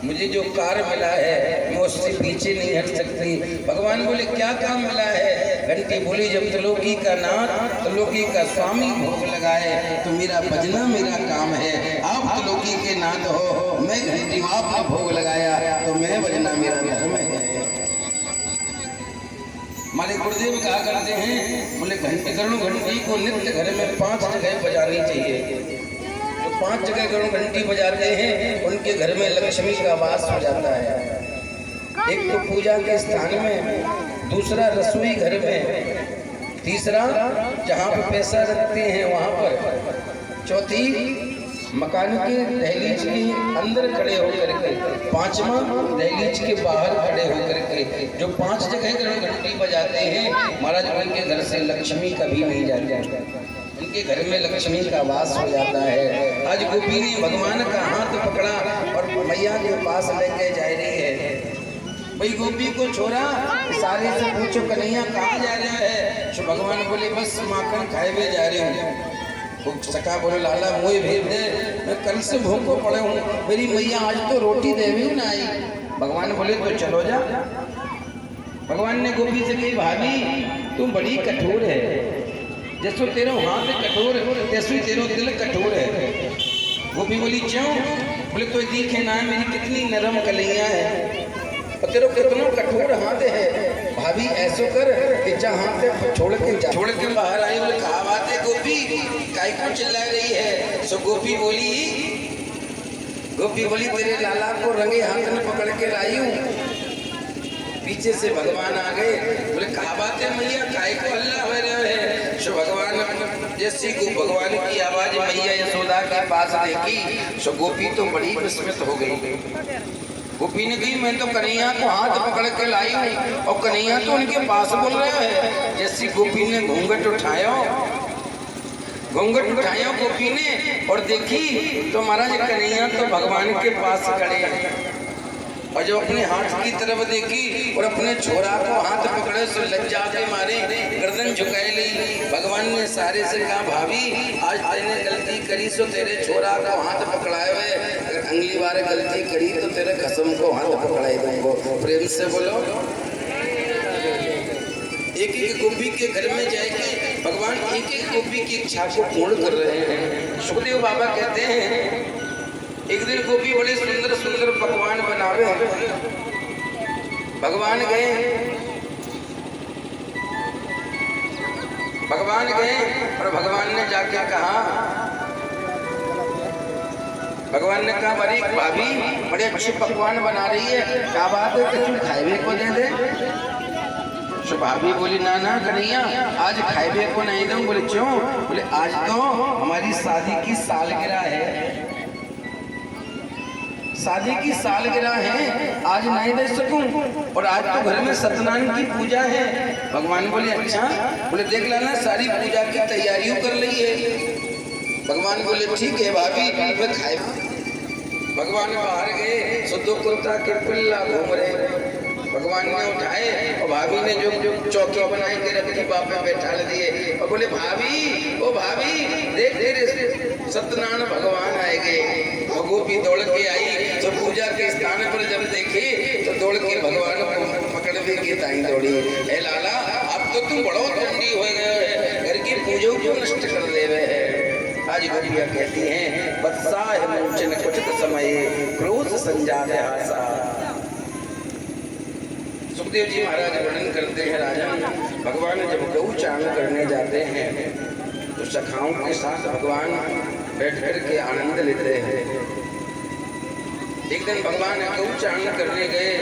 मुझे जो कार्य मिला है मैं उससे पीछे नहीं हट सकती। भगवान बोले क्या काम मिला है? घंटी बोली जब त्रिलोकी का नाथ त्रिलोकी का स्वामी भोग लगाए तो मेरा बजना मेरा काम है। आप त्रिलोकी के नाथ हो, मैं घंटी आपने भोग लगाया तो मैं बजना मेरा धर्म है। हमारे गुरुदेव कहा करते हैं, बोले घंटी गरुड़ घंटी को नित्य घर में 5 जगह बजानी चाहिए। 5 जगह गरुड़ घंटी बजाते हैं उनके घर में लक्ष्मी का वास हो जाता है। एक तो पूजा के स्थान में, दूसरा रसोई घर में, तीसरा जहाँ पे पैसा रखते हैं वहाँ पर, चौथी मकान के दहलीज के अंदर खड़े होकर के, 5वां दहलीज के बाहर खड़े होकर के। जो 5 जगह गरुड़ घंटी बजाते हैं महाराज उनके घर से लक्ष्मी कभी नहीं जाती, उनके घर में लक्ष्मी का वास हो जाता है। आज गोपी ने भगवान का हाथ पकड़ा और मैया के पास लेके जा रही है। भाई गोपी को छोड़ा सारे से पूछो कन्हैया कहाँ जा रहे हैं? तो भगवान बोले बस माखन खाए हुए जा रहे हूँ। सका बोले लाला मुझे भेज दे, मैं कल से भूखो पड़े हूँ, मेरी मैया आज तो रोटी दे भी ना आई। भगवान बोले तो चलो जा। भगवान ने गोपी से कही भाभी तुम बड़ी कठोर है, जैसो तेरो हाथ कठोर है तैसो तेरो दिल कठोर है। गोपी बोली क्यों? बोले तो दिखे ना मेरी कितनी नरम कलियां है और तेरो कितना कठोर हाथ है। भाभी ऐसो कर कि जा हाथ छोड़ के बाहर आई। बोले कहा बात है गोपी काय को चिल्ला रही है? सो गोपी बोली तेरे लाला को रंगे हाथ में पकड़ के लाई हूँ, पीछे से भगवान आ गए, बोले कहा बात है मैया, काय को हल्ला हो रहे है। सो भगवान जैसी को भगवान की आवाज मैया यशोदा के पास देखी, सो गोपी तो बड़ी विस्मित हो गई। गोपी ने कही मैं तो कन्हैया को हाथ पकड़ के लाई हूँ और कन्हैया तो उनके पास बोल रहे हैं। जैसी गोपी ने घूंघट उठाया गोपी ने और देखी तो महाराज कन्हैया तो भगवान के पास खड़े हैं, और जब अपने हाथ की तरफ देखी और अपने छोरा को हाथ पकड़े तो लज्जा के मारे गर्दन झुकाए ली। भगवान ने सारे से कहा भाभी आज तेने गलती करी सो तेरे छोरा को हाथ पकड़ाए हुए, अगर अगली बार गलती करी तो तेरे कसम को हाथ पकड़ाए दूंगा। प्रेम से बोलो। एक एक गोपी के घर में जाएगी भगवान एक एक गोपी की इच्छा को पूर्ण कर रहे हैं। सुखदेव बाबा कहते हैं एक दिन गोपी बड़े सुंदर सुंदर पकवान बनावे, भगवान गए और भगवान ने जाके कहा, भगवान ने कहा बड़ी भाभी बड़े अच्छे पकवान बना रही है, क्या बात है कुछ खाए को दे दे। तो भाभी बोली ना ना कन्हैया आज खाए को नहीं दूं। बोले क्यों? बोले आज तो हमारी शादी की सालगिरह है, शादी की सालगिरह है, आज नहीं दे सकूं, और आज तो घर में सत्यनारायण की पूजा है। भगवान बोले अच्छा, बोले देख लेना सारी पूजा की तैयारियों कर ली है। भगवान बोले ठीक है भाभी मैं खाए। भगवान बाहर गए, सुधो कुर्ता के पिल्ला घूम रहे, भगवान ने उठाए और भाभी ने जो चौकी बनाई के रखी बाप बैठा दिए और बोले भाभी ओ भाभी देख तेरे सत्यनारायण भगवान आएंगे। गोपी दौड़ के आई तो पूजा के स्थान पर जब देखी तो दौड़ के भगवान को पकड़ने की ताई दौड़ी। हे लाला अब तो तुम बड़ो दंडी हो गए, घर की पूजा को नष्ट कर दे रहे हैं। आज गोपियां कहती हैं बत्सा है मुंचन कुछ समय क्रोध संजात हासा। सुखदेव जी महाराज वर्णन करते हैं राजन भगवान जब गौ चारण करने जाते हैं तो सखाओं के साथ भगवान बैठ कर के आनंद लेते हैं। एक दिन भगवान गौ चारण करने गए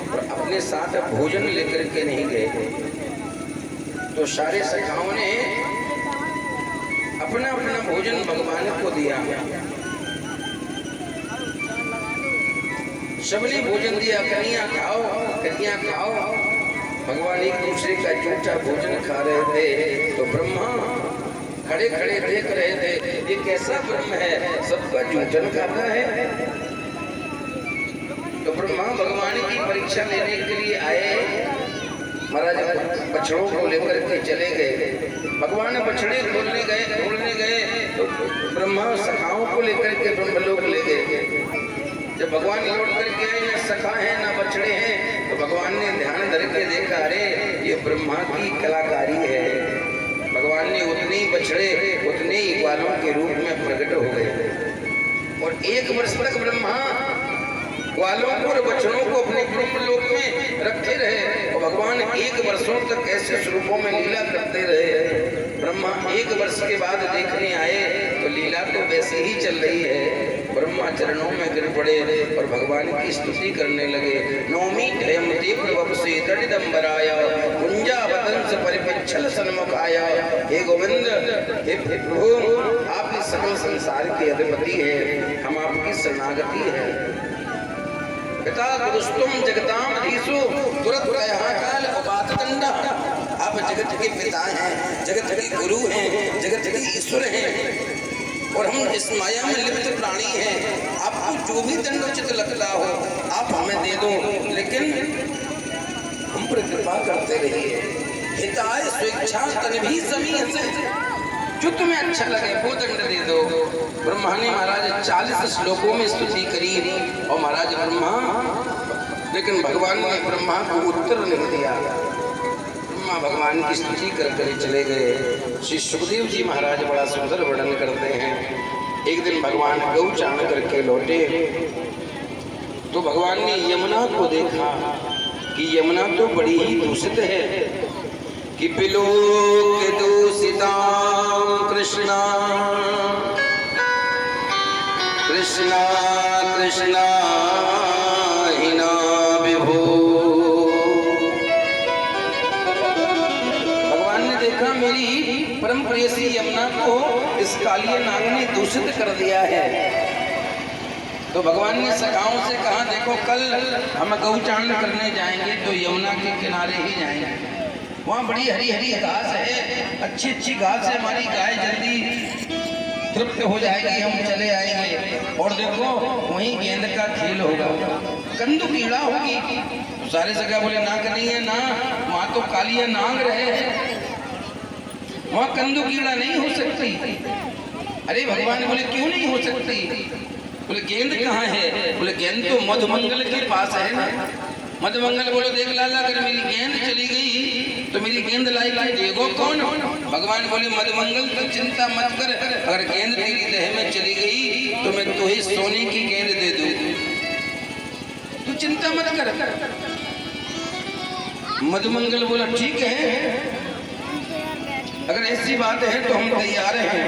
और अपने साथ भोजन लेकर के नहीं गए, तो सारे सखाओं ने अपना अपना भोजन भगवान को दिया। सबने भोजन दिया, कन्हैया खाओ कन्हैया खाओ। भगवान एक दूसरे का झूठा भोजन खा रहे थे तो ब्रह्मा खड़े खड़े देख रहे थे, ये कैसा ब्रह्म है सबका झूठन खाता है। तो ब्रह्मा भगवान की परीक्षा लेने के लिए आए, महाराज बछड़ों को लेकर के चले गए। भगवान बछड़े ढूंढने गए तो ब्रह्मा सखाओं को लेकर के ब्रह्मलोक ले गए। जब भगवान लौट करके आए न सखा है न बछड़े हैं तो भगवान ने ध्यान धर के देखा अरे ये ब्रह्मा की कलाकारी है। भगवान ने उतने ही बछड़े उतने ही ग्वालों के रूप में प्रकट हो गए और 1 वर्ष तक ब्रह्मा ग्वालों को और बछड़ों को अपने ब्रह्मलोक में रखे रहे और भगवान 1 वर्षों तक ऐसे स्वरूपों में लीला करते रहे। ब्रह्मा 1 वर्ष के बाद देखने आए तो लीला तो वैसे ही चल रही है। ब्रह्मा चरणों में गिर पड़े और भगवान की स्तुति करने लगे। नौमी ढयमते प्रवपसे तडिदंबराय कुंजा वदंस परिपच्छल सन्मुखाय। हे गोविंद हे प्रभु आप इस सकल संसार के अधिपति हैं, हम आपकी शरणागति है। पिता गुरुस्तुम जगताम धीसु तुरत कहा काल उपात दंडा। आप जगत के पिता हैं, जगत के गुरु हैं, जगत के ईश्वर हैं और हम इस माया में लिप्त प्राणी हैं। आपको जो भी दंड उचित लगता हो आप हमें दे दो, लेकिन हम पर कृपा करते रहिए। हिताय स्वेच्छा तन भी समीह से, जो तुम्हें अच्छा लगे वो दंड दे दो। ब्रह्मा ने महाराज 40 श्लोकों में स्तुति करी और महाराज ब्रह्मा, लेकिन भगवान ने ब्रह्मा को उत्तर नहीं दिया। ब्रह्मा भगवान की स्तुति कर चले गए। श्री सुखदेव जी महाराज बड़ा सुंदर वर्णन करते हैं। एक दिन भगवान गौ चारण करके लौटे तो भगवान ने यमुना को देखा कि यमुना तो बड़ी ही दूषित है कि पिलोक दूषिता कृष्णा कृष्णा कृष्णा हिना विभो। ऐसी यमुना को इस कालिया नाग ने दूषित कर दिया है। तो भगवान ने सखाओं से कहा, देखो कल हम गौचारण करने जाएंगे तो यमुना के किनारे ही जाएंगे, वहाँ बड़ी हरी हरी घास है, अच्छी अच्छी घास है, हमारी गाय जल्दी तृप्त हो जाएगी, हम चले आएंगे। और देखो वहीं गेंद का खेल होगा, कंदू कीड़ा होगी। तो सारे जगह बोले ना नहीं है ना, वहाँ तो कालिया नाग रहे हैं, वहाँ कंदू कीड़ा नहीं हो सकती। अरे भगवान बोले क्यों नहीं हो सकती? बोले गेंद कहाँ है? बोले गेंद तो मधुमंगल के पास है ना। मधुमंगल बोलो देख लाला, अगर मेरी गेंद चली गई तो मेरी गेंद लाई के देगो कौन? भगवान बोले मधुमंगल तो चिंता मत कर, अगर गेंद तेरी देह में चली गई तो मैं तुझे सोने की गेंद दे दूं, तू चिंता मत कर। मधुमंगल बोला ठीक है, अगर ऐसी बात है तो हम तैयार हैं।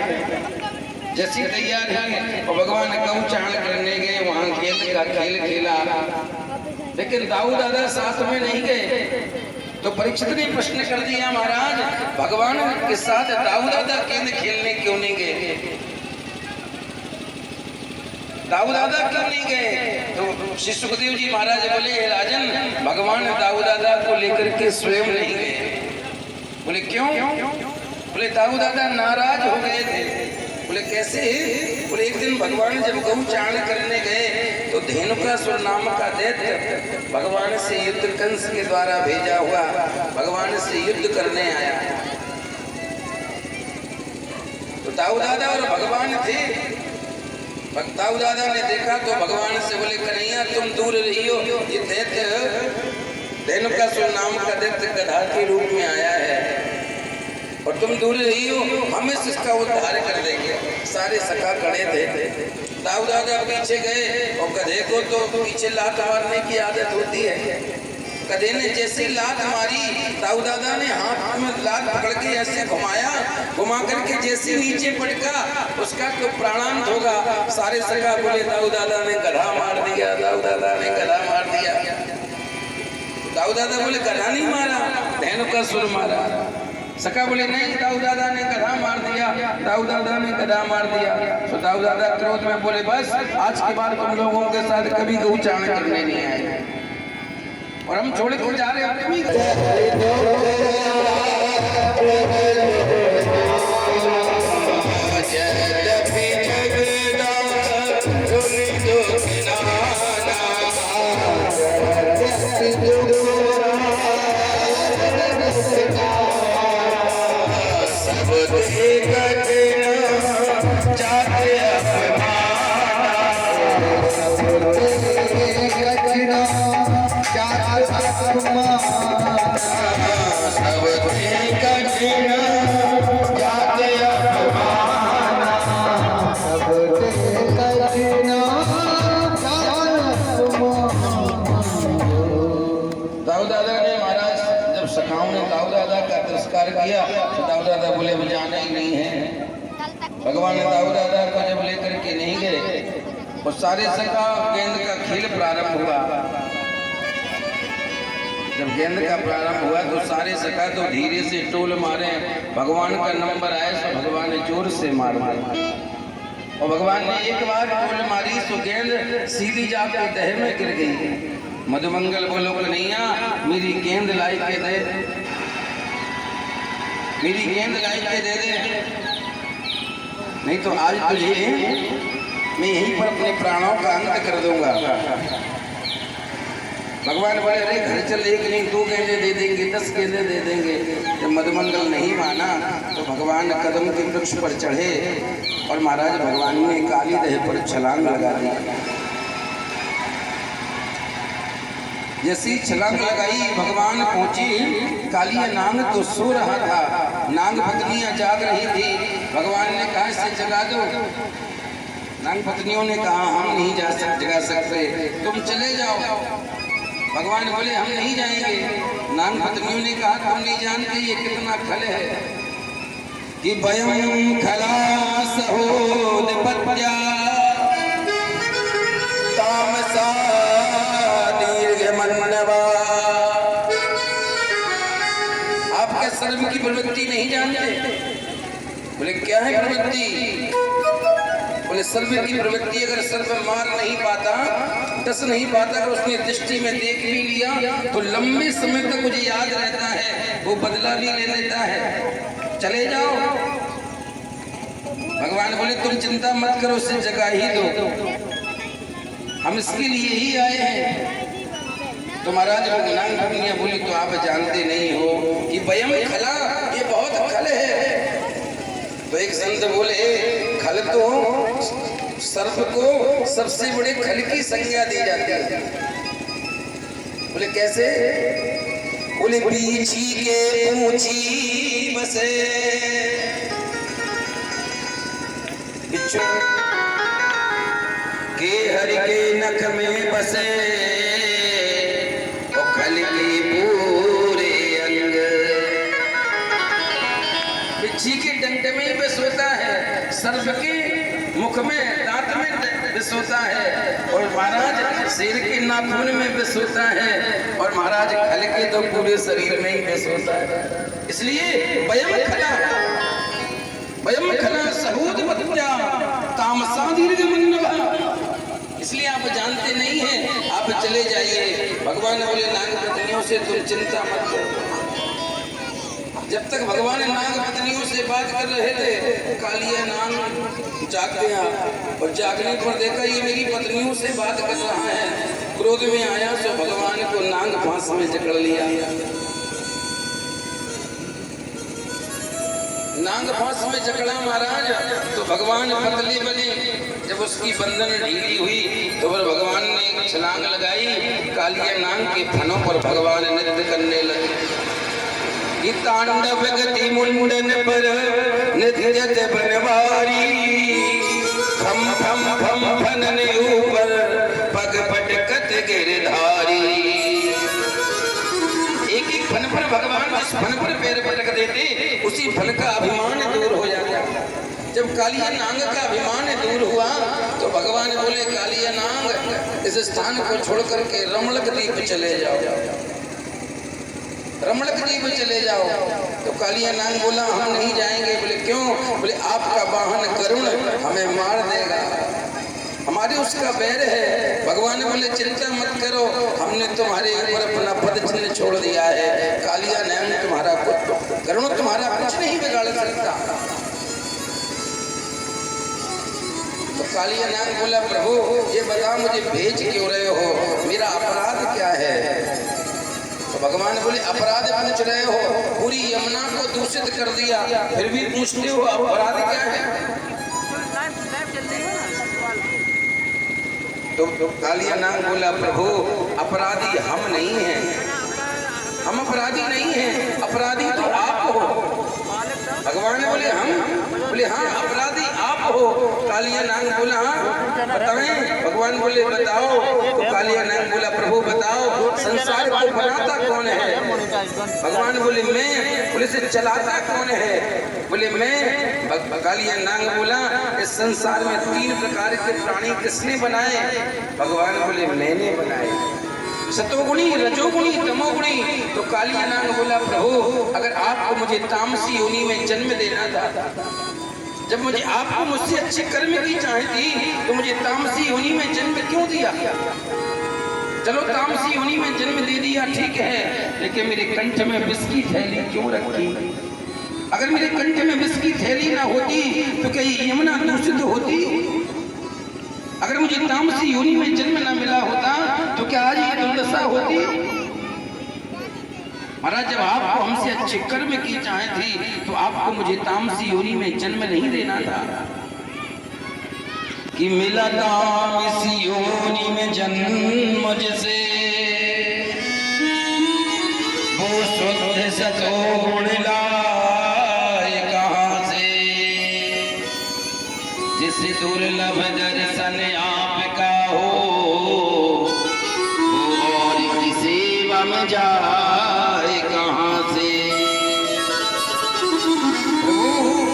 जैसी तैयार है और भगवान गौचारण करने गए, वहां गेंद का खेल खेला, लेकिन दाऊ दादा साथ में नहीं गए। तो परीक्षित ने प्रश्न कर दिया, महाराज भगवान के साथ दाऊ दादा गेंद खेलने क्यों नहीं गए? दाऊ दादा क्यों नहीं गए? तो श्री सुखदेव जी महाराज बोले, राजन भगवान दाऊ दादा को लेकर के स्वयं नहीं गए। बोले क्यों? बोले दाऊ दादा नाराज हो गए थे। बोले कैसे? बोले एक दिन भगवान जब गौचारण करने गए तो धेनुकासुर नाम का दैत्य भगवान से युद्ध, कंस के द्वारा भेजा हुआ भगवान से युद्ध करने आया। तो दाऊ दादा और भगवान थे। दाऊ दादा ने देखा तो भगवान से बोले, कन्हैया तुम दूर रहियो, ये दैत्य धेनुकासुर नाम का दैत्य गधा के रूप में आया है और तुम दूर रही हो, हम इसका उद्धार कर देंगे। सारे सखा खड़े थे। दाऊ दादा पीछे गए और गधे को तो पीछे लात मारने की आदत होती है। गधे ने जैसे लात मारी, दाऊ दादा ने हाथ में लात पकड़ के ऐसे घुमाया, घुमा करके जैसे नीचे पटका उसका तो प्राणांत होगा। सारे सखा बोले दाऊ दादा ने गधा मार दिया, दाऊ दादा ने गधा मार दिया। दाऊ दादा बोले गधा नहीं मारा, धेनुकासुर मारा। सखा बोले नहीं, दाऊ दादा ने गधा मार दिया, दाऊ दादा ने गधा मार दिया। तो दाऊ दादा क्रोध में बोले, बस आज के बाद तुम लोगों के साथ कभी गौचारण करने नहीं आए और हम छोड़ के जा रहे हैं कभी। किया तो दाऊ दादा बोले अब जाना ही नहीं है। भगवान ने दाऊ दादा को जब लेकर के नहीं गए और सारे सखा गेंद का खेल प्रारंभ हुआ। जब गेंद का प्रारंभ हुआ तो सारे सखा तो धीरे से टोल मारे, भगवान का नंबर आया तो भगवान ने जोर से मार दिया और भगवान ने एक बार टोल मारी तो गेंद सीधी जाकर दह में गिर गई। मधुमंगल बोलो कन्हैया मेरी गेंद लाई के दे, मेरी गेंद लाई के दे दे, नहीं तो आज तुझे मैं यहीं पर अपने प्राणों का अंत कर दूंगा। भगवान बोले अरे घर चल, एक नहीं 2 गेंदे दे देंगे, 10 गेंदे दे देंगे। जब मधुमंगल नहीं माना तो भगवान कदम के वृक्ष पर चढ़े और महाराज भगवान ने काली दह पर छलांग लगा दी। जैसी छलांग लगाई भगवान पहुंची, कालिया नाग तो सो रहा था, नाग पत्नियां जाग रही थी। भगवान ने कहा इसे जगा दो। नाग पत्नियों ने कहा हम नहीं जगा सकते, तुम चले जाओ। भगवान बोले हम नहीं जाएंगे। नाग पत्नियों ने कहा तुम नहीं जानते ये कितना खल है कि भयं खलास हो निपत्या तामसा आपके शर्म की प्रवृत्ति नहीं जानते। बोले क्या है प्रवृत्ति? बोले सर्व की प्रवृत्ति अगर सर्व मार नहीं पाता, टस नहीं पाता, अगर उसने दृष्टि में देख भी लिया तो लंबे समय तक मुझे याद रहता है, वो बदला भी ले लेता है। चले जाओ। भगवान बोले तुम चिंता मत करो, उसे जगा ही दो, हम इसके लिए ही आए हैं। तो महाराज रघुनाथ भगनिया बोली तो आप जानते नहीं हो कि वयम खला, ये बहुत खल है। तो एक संत बोले खल तो सर्प को सबसे बड़े खल की संज्ञा दी जाती है। बोले कैसे? बोले बीछी के ऊंची बसे बिच्छू के हरि के नख में बसे और खल के पूरे अंग। बिच्छी के डंड में ही विष होता है, सर्प के मुख में दांत में विष होता है, और महाराज शेर के नाखून में विष होता है, और महाराज खल के तो पूरे शरीर में ही विष होता है। इसलिए वयम खला सहूद बत्या तामसा दीर्घ मन्नवा। इसलिए आप जानते नहीं हैं, आप चले जाइए। भगवान बोले नाग पत्नियों से तुम चिंता मत करो। जब तक भगवान नाग पत्नियों से बात कर रहे थे, कालिया नाग जाग गया, और जागने पर देखा ये मेरी पत्नियों से बात कर रहा है। क्रोध में आया तो भगवान को नाग फांस में जकड़ लिया। नाग फांस में जकड़ा महाराज, तो भगवान पतले बने। जब उसकी बंधन ढीली हुई तो फिर भगवान ने एक छलांग लगाई, कालिया नाग के फनों पर भगवान नृत्य करने लगे। तांडव गति मुंडन पर नृत्य बनवारी, फम फम फम फनने ऊपर पग पटकत गिरधारी। एक एक फन पर भगवान जिस फन पर पैर पटक देते, उसी फन का अभिमान दूर हो जाता। जब कालिया नाग का अभिमान दूर हुआ तो भगवान बोले कालिया नाग इस स्थान को छोड़ करके रमणक द्वीप चले जाओ, रमणक द्वीप चले जाओ। तो कालिया नाग बोला हम नहीं जाएंगे। बोले क्यों? बोले आपका वाहन गरुण हमें मार देगा, हमारे उसका बैर है। भगवान बोले चिंता मत करो, हमने तुम्हारे ऊपर अपना पद चिन्ह छोड़ दिया है। कालिया नाग तुम्हारा गरुण तुम्हारा कुछ नहीं बिगाड़ सकता। तो कालिया नाग बोला प्रभु ये बता मुझे भेज क्यों रहे हो, मेरा अपराध क्या है? तो भगवान बोले अपराध पूछ रहे हो, पूरी यमुना को दूषित कर दिया, फिर भी पूछते हो अपराध क्या है? तो कालिया नाग बोला प्रभु अपराधी हम नहीं हैं, हम अपराधी नहीं हैं, अपराधी तो आप हो। भगवान बोले हम? बोले हाँ अपराधी आप हो। कालिया नाग बोला हाँ बताएं। भगवान बोले बताओ। तो कालिया नाग बोला प्रभु बताओ संसार को बनाता कौन है? भगवान बोले मैं। बोले से चलाता कौन है? बोले मैं। कालिया नाग बोला इस संसार में 3 प्रकार के प्राणी किसने बनाए? भगवान बोले मैंने बनाए, सतोगुणी रजोगुणी तमोगुणी। तो कालिया नाग बोला प्रभु अगर आपको मुझे तामसी योनि में जन्म देना था, जब मुझे आपको मुझसे अच्छे कर्म की चाह थी तो मुझे तामसी योनि में जन्म क्यों दिया? चलो तामसी योनि में जन्म दे दिया ठीक है, लेकिन मेरे कंठ में विष की थैली क्यों रखी? अगर मेरे कंठ में विष की थैली ना होती तो क्या ये यमुना दूषित होती? अगर मुझे तामसी योनि में जन्म न मिला होता तो क्या आज ये दुर्दशा होती? महाराज जब आपको हमसे अच्छे कर्म की चाह थी तो आपको मुझे तामसी योनि में जन्म नहीं देना था। कि मिला तामसी योनि में जन्म मुझसे, वो शुद्ध सतोगुण लाए कहाँ से? जिस दुर्लभ दर्शन आपका हो, वो और की सेवा में जाए कहाँ से?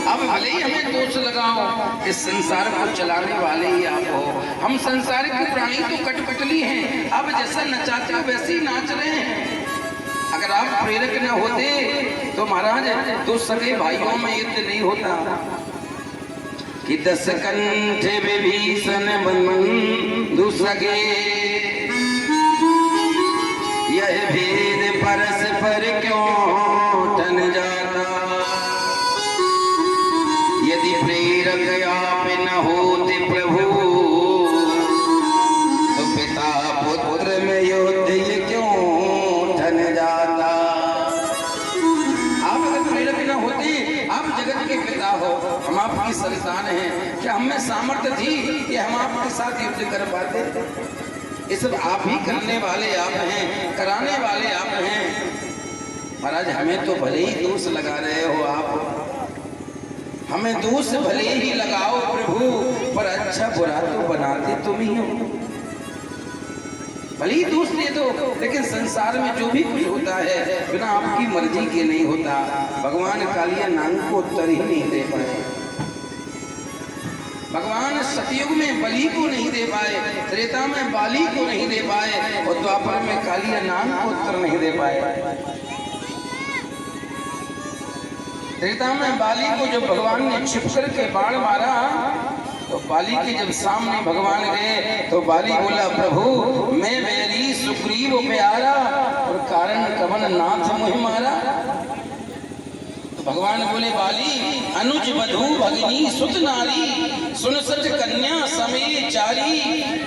अब भले ही हमें दोष लगाओ, इस संसार को चलाने वाले ही आप हो। हम संसार के प्राणी तो कठपुतली हैं, आप जैसा नचाते हो वैसे ही नाच रहे हैं। अगर आप प्रेरक न होते तो महाराज दो सगे भाइयों में युद्ध नहीं होता कि 10 कंठ विभीषण बंधु सगे, यह भेद परस्पर क्यों ठन जाता, यदि प्रेरक आप न होते प्रभु, तो पिता पुत्र में युद्ध ये क्यों ठन जाता। आप अगर प्रेरक न होते, आप जगत के पिता हो, हम आपकी संतान हैं, क्या हमें सामर्थ्य थी कि हम आपके साथ युद्ध कर पाते। ये सब आप ही करने वाले आप हैं, कराने वाले आप हैं। महाराज हमें तो भले ही दोष लगा रहे हो आप, हमें दोष भले ही लगाओ प्रभु, पर अच्छा बुरा तो बनाते तुम ही हो। भले ही दोष दे दो, लेकिन संसार में जो भी कुछ होता है बिना आपकी मर्जी के नहीं होता। भगवान कालिया नाग को उत्तर ही नहीं दे पाए, भगवान सतयुग में बलि को नहीं दे पाए, त्रेता में बाली को नहीं दे पाए, और द्वापर में कालिया नाग को उत्तर नहीं दे पाए। त्रेता में बाली को जब भगवान ने छिप करके बाण मारा, तो बाली के जब सामने भगवान गए तो बाली बोला, प्रभु मैं मेरी सुग्रीव प्यारा, और कारण कवन नाथ मुझे मारा। भगवान बोले, बाली अनुज वधू भगिनी सुत नारी, सुन सच कन्या समेत चारी,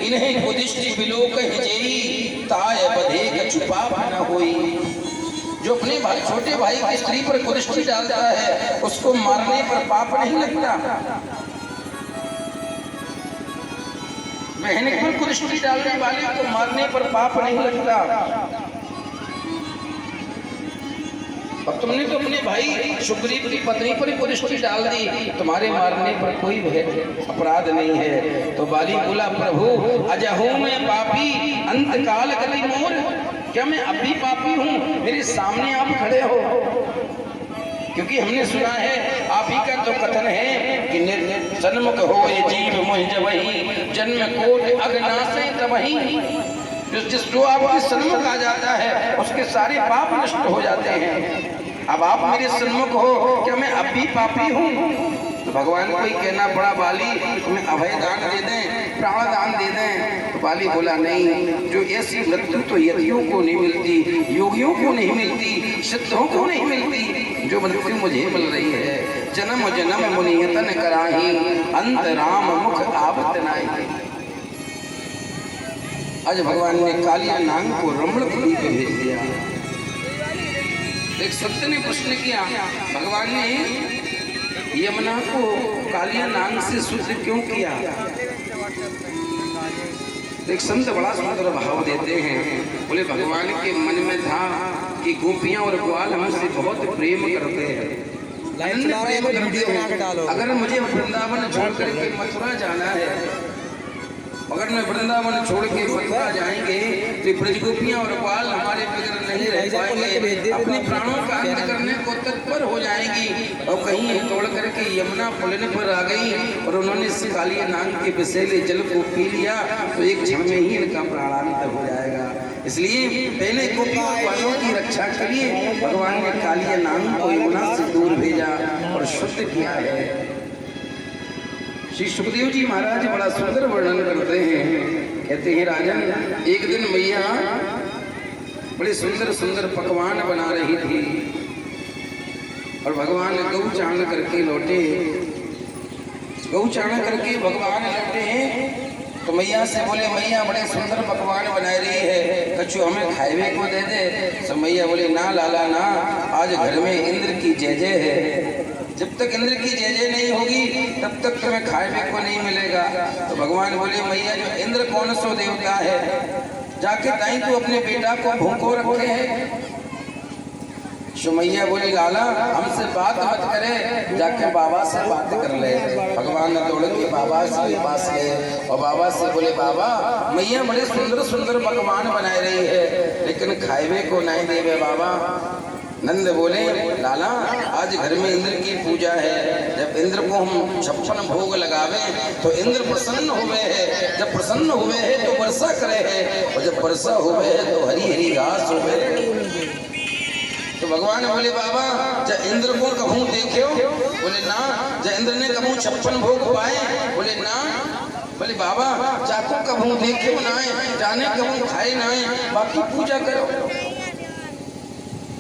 इन्हें कुदिष्टि बिलोक जेई, ताय बधे कछुपा न होई। जो अपने भाई छोटे भाई की स्त्री पर कुदिष्टि डालता है, उसको मारने पर पाप नहीं लगता। बहन पर कुदिष्टि डालने वाले को मारने पर पाप नहीं लगता। अब तुमने तो अपने भाई सुग्रीव की पत्नी पर कुदिष्टि डाल दी, तुम्हारे मारने पर कोई अपराध नहीं है। तो बाली बोला, प्रभु अजहू मैं पापी अंत काल गति मोर, क्या मैं अब भी पापी हूँ, मेरे सामने आप खड़े हो। क्योंकि हमने सुना है आप ही का तो कथन है कि सन्मुख हो ये जीव मोह जबहि, जन्म कोट अग्नाशय तबहि। जो आपके सन्मुख आ जाता है उसके सारे पाप नष्ट हो जाते हैं। अब आप मेरे सन्मुख हो, क्या मैं अब भी पापी हूँ। तो भगवान को ही कहना पड़ा, बाली तुम्हें अभय दान दे दें, प्राण दान दे दें। तो बाली बोला, नहीं, जो ऐसी मृत्यु तो यतियों को नहीं मिलती, योगियों को नहीं मिलती, सिद्धों को नहीं मिलती, जो मृत्यु मुझे मिल रही है। जन्म जन्म मुनियतन कराही, अंत राम मुख आवत नाही। आज भगवान ने कालिया नाग को रमण कुंड पे भेज दिया। एक सत्य ने प्रश्न किया, भगवान ने यमुना को कालिया नाग से शुद्ध क्यों किया। एक संत बड़ा सुंदर भाव देते हैं, बोले भगवान के मन में था कि गोपियां और ग्वाल हमसे बहुत प्रेम करते हैं, प्रेम करते हैं। अगर मुझे वृंदावन छोड़ करके मथुरा जाना है, अगर मैं वृंदावन छोड़ के मथुरा जाएंगे तो ब्रज गोपियां और ग्वाल हमारे बगैर नहीं रह पाएंगे, अपने प्राणों का अंत करने को तत्पर हो जाएंगी। और कहीं तोड़ करके यमुना पुलिन पर आ गई और उन्होंने इस कालिया नाग के विषैले जल को पी लिया, तो एक क्षण में ही इनका प्राणांत हो जाएगा। इसलिए पहले गोपियों और ग्वालों की रक्षा के लिए भगवान ने कालिया नाग को यमुना से दूर भेजा और शुद्ध किया है। श्री सुखदेव जी महाराज बड़ा सुंदर वर्णन करते हैं, कहते हैं, राजन एक दिन मैया बड़े सुंदर सुंदर पकवान बना रही थी और भगवान गौ चारण करके लौटे। गौ चारण करके भगवान लौटे हैं तो मैया से बोले, मैया बड़े सुंदर पकवान बना रही है, कछु हमें खाए को दे दे। तो मैया बोले, ना लाला ना, आज घर में इंद्र की जय जय है, जब तक इंद्र की जय जय नहीं होगी तब तक तुम्हें खाए को नहीं मिलेगा। तो भगवान बोले, मैया जो इंद्र कौन सो देवता है, जाके ताई तू अपने बेटा को भूखो रखे है। सुमैया बोली, लाला हमसे बात मत करे, जाके बाबा से बात कर ले। भगवान ने दौड़ के बाबा के पास गए और बाबा से बोले, बाबा मैया बड़े सुंदर सुंदर पकवान बनाए रही है, लेकिन खाए को नहीं देवे बाबा। नंद बोले, लाला आज घर में इंद्र की पूजा है, जब इंद्र को हम 56 भोग लगावे तो इंद्र प्रसन्न हुए है, जब प्रसन्न हुए है तो वर्षा करे है, और जब वर्षा हुए है तो हरी हरी घास हुए है। तो भगवान बोले बाबा जब इंद्र को कहूँ देखो, बोले ना। जब इंद्र ने कहूँ 56 भोग पाए, बोले ना। बोले बाबा जाको कहूँ देखो ना है, जाने कहूँ खाए ना है, बाकी पूजा करो।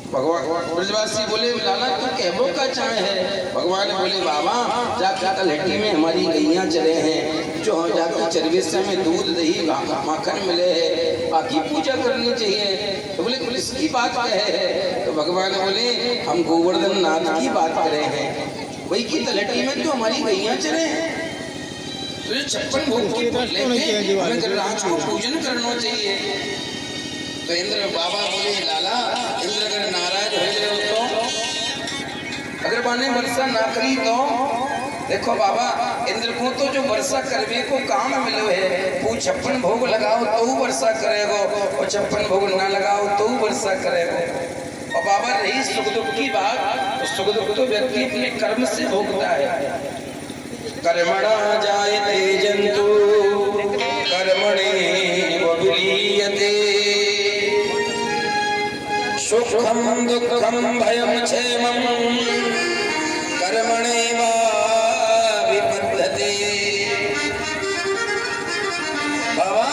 भगवान ब्रजवासी बोले लाला तू कहबो का चाहे है। भगवान बोले बाबा जाके तलहटी में हमारी गैया चले हैं, जो हम जाके चरवेसे में दूध दही माखन मिले है, बाकी पूजा करनी चाहिए। तो बोले किसकी बात कहे है? तो भगवान बोले हम गोवर्धन नाथ की बात करे हैं, वही की तलहटी में तो हमारी गैया चले हैं। तो 56 भोग की हमें गिरिराज को पूजन करना चाहिए। तो इंद्र बाबा बोले लाला इंद्र अगर नाराज हो जाए तो, अगर माने वर्षा ना करी तो देखो बाबा इंद्र को तो जो वर्षा करवे को काम मिलो है, वो 56 भोग लगाओ तो वर्षा करेगो, और 56 भोग ना लगाओ तो वर्षा करेगो। और बाबा रही सुख दुख की बात, तो सुख दुख तो व्यक्ति अपने कर्म से भोगता है। कर्मणा जायते जंतु कर्मणे विलीयते, सुखम दुखम भयम क्षेमम कर्मणेवाभिपद्यते। बाबा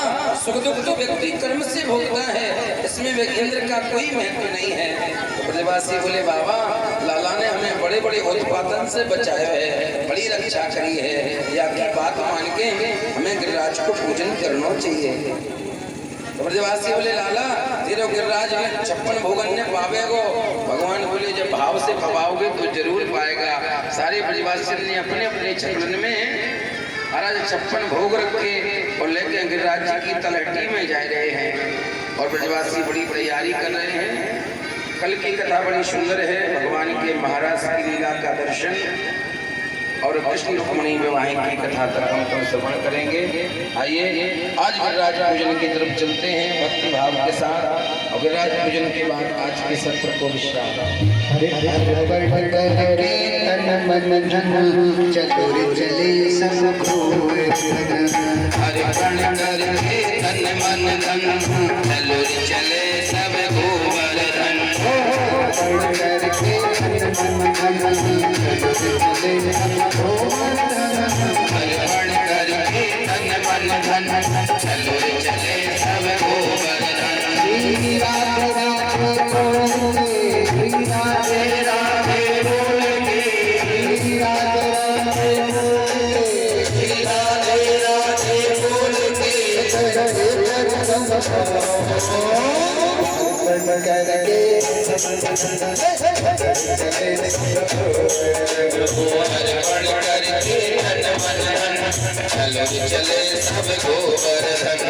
सुख दुख तो व्यक्ति कर्म से भोगता है, इसमें इंद्र का कोई महत्व नहीं है। तो ब्रजवासी बोले बाबा लाला ने हमें बड़े बड़े उत्पादन से बचाया है, बड़ी रक्षा करी है, या की बात मान के हमें गिरिराज को पूजन करना चाहिए। तो ब्रजवासी बोले लाला तेरे गिरिराज में 56 भोगन ने पावेगो। भगवान बोले जब भाव से पवाओगे तो जरूर पाएगा। सारे ब्रजवासी ने अपने अपने चरण में महाराज 56 भोग रखे और लेके गिरिराज जी की तलहटी में जा रहे हैं, और ब्रजवासी बड़ी तैयारी कर रहे हैं। कल की कथा बड़ी सुंदर है, भगवान के महाराज की लीला का दर्शन और कृष्ण रुक्मिणी विवाह की कथा तक हम कल श्रवण करेंगे। आइए आज गिरिराज पूजन की तरफ चलते हैं भक्ति भाव के साथ, और गिरिराज पूजन के बाद आज के सत्र को विश्राम। चतुर चले सब घोर हरे प्रण करके तन मन धन, चतुर चले सब गोवर्धन। करके तन मन धन, चतुर चले सब गोवर्धन। अर्पण करके तन मन धन, चतुर चले सब गोवर्धन। श्री राधे राधे बोले, श्री राधे राधे बोले, श्री राधे राधे बोले, श्री राधे राधे बोले। करके चले सब गोवर्धन। अर्पण करके तन मन धन, चले सब गोवर्धन।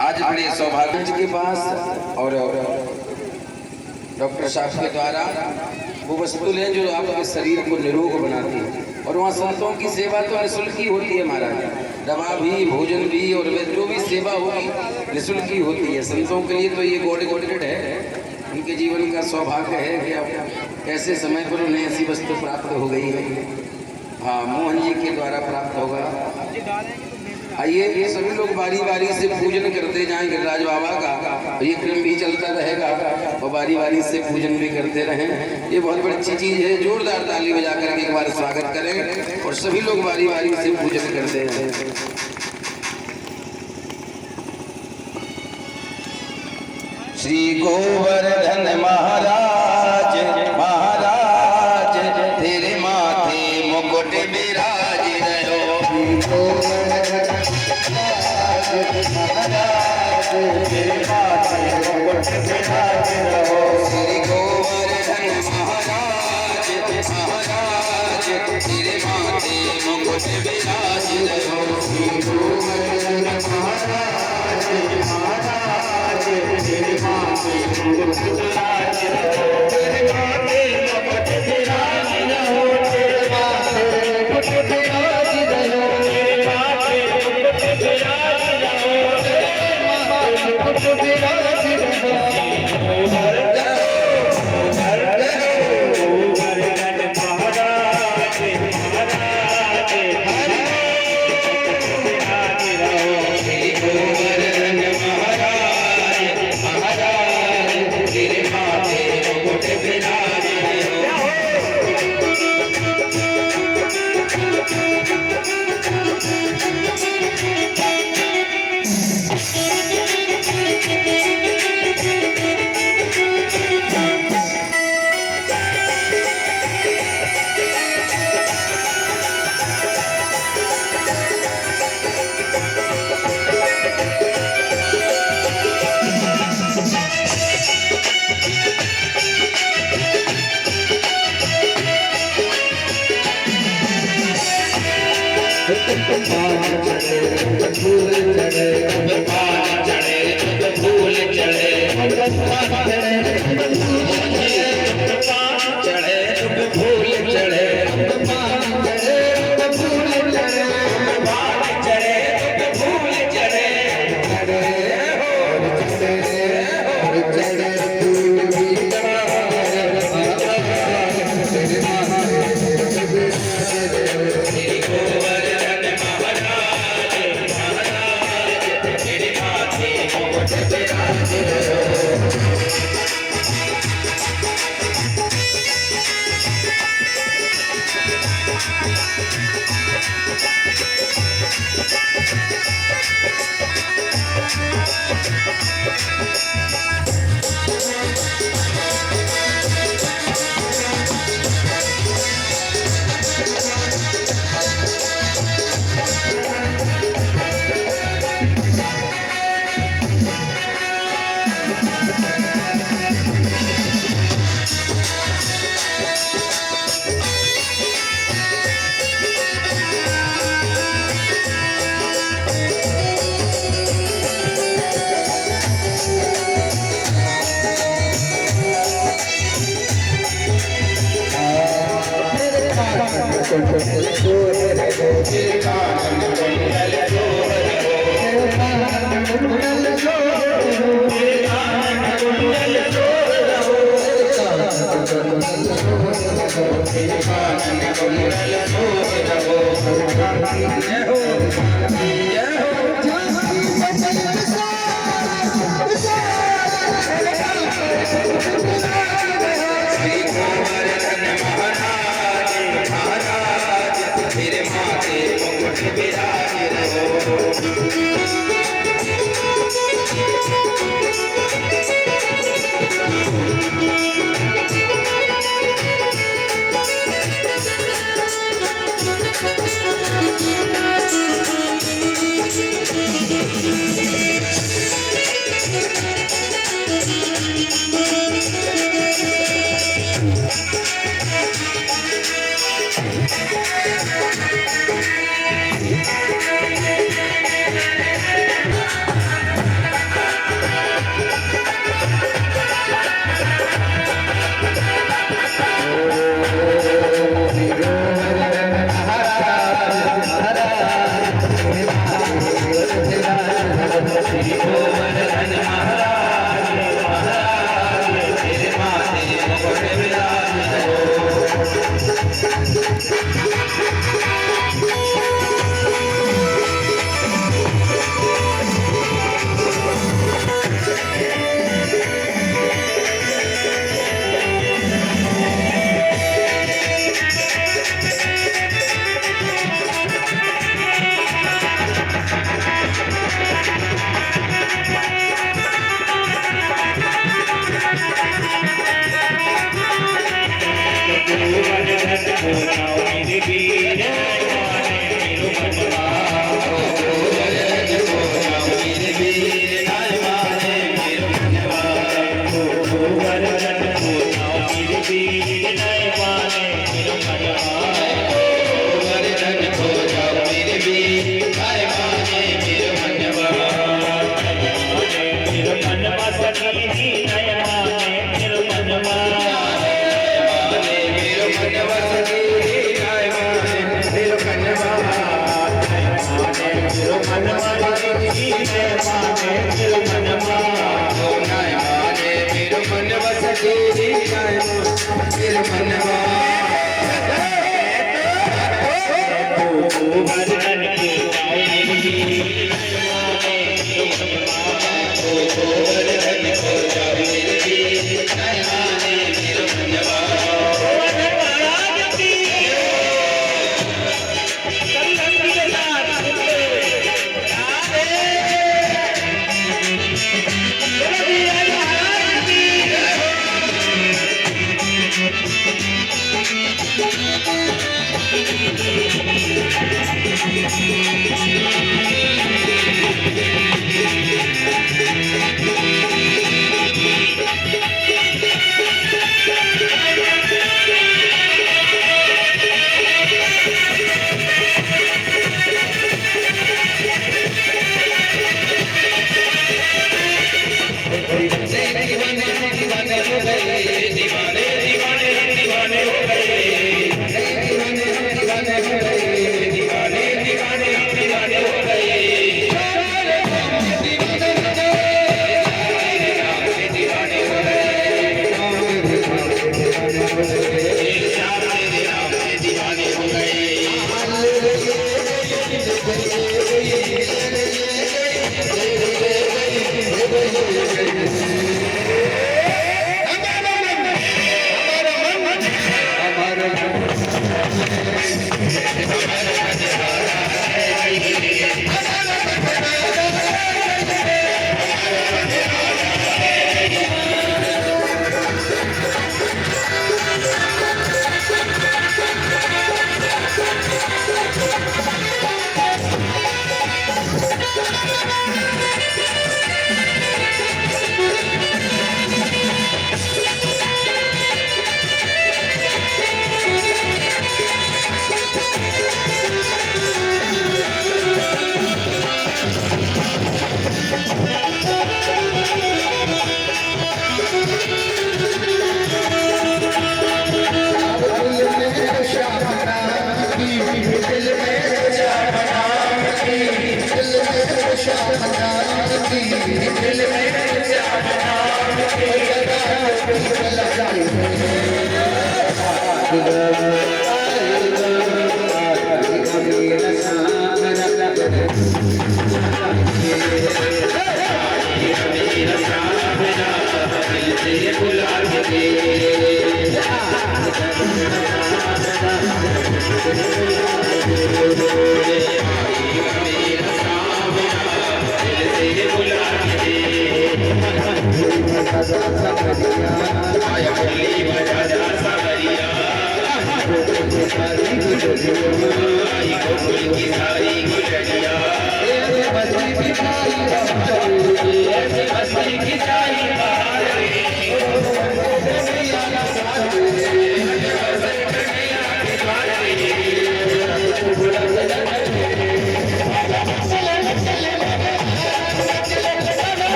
आज बड़े सौभाग्य के पास और डॉक्टर साहब के द्वारा वो वस्तु हैं जो आपके शरीर को निरोग बनाती है, और वहाँ संतों की सेवा तो निःशुल्क ही होती है महाराज। दवा भी, भोजन भी और जो भी सेवा होगी निःशुल्क ही होती है। संतों के लिए तो ये गॉडेड है, उनके जीवन का सौभाग्य है कि अब ऐसे समय पर उन्हें ऐसी वस्तु प्राप्त हो गई है। हाँ, मोहन जी के द्वारा प्राप्त होगा। आइए सभी लोग बारी बारी से पूजन करते जाएं गिरिराज बाबा का, ये क्रम भी चलता रहेगा और बारी बारी से पूजन भी करते रहें। ये बहुत बड़ी अच्छी चीज़ है। जोरदार ताली बजा कर एक बार स्वागत करें और सभी लोग बारी बारी से पूजन करते रहें। श्री गोवर्धन महाराज महाराज तेरे माथे मुकुट विराज रहो। तेरे माथे मुकुट विराज रहो। श्री गोवर्धन महाराज महाराज तेरे माथे मुकुट विराज रहो। श्री गोवर्धन महाराज महाराज तेरे माथे मुकुट विराज रहो। तेरे माथे मुकुट विराज रहो। तेरे माथे मुकुट विराज रहो। तेरे माथे मुकुट विराज रहो। तेरे माथे मुकुट विराज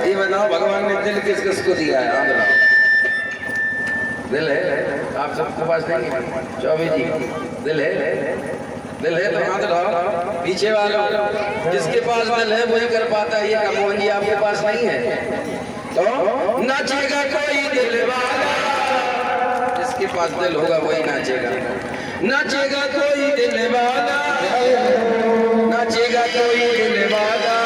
ये बताओ भगवान ने दिल किस किस को दिया है? आंध्रा दिल है आप सबके पास नहीं है? चौबे जी दिल है? दिल है तो हाथ उठाओ। पीछे वालों जिसके पास दिल है वही कर पाता है। ये कमोहन जी आपके पास नहीं है तो नाचेगा कोई दिल वाला। जिसके पास दिल होगा वही नाचेगा। नाचेगा कोई दिल वाला, नाचेगा कोई दिल वाला।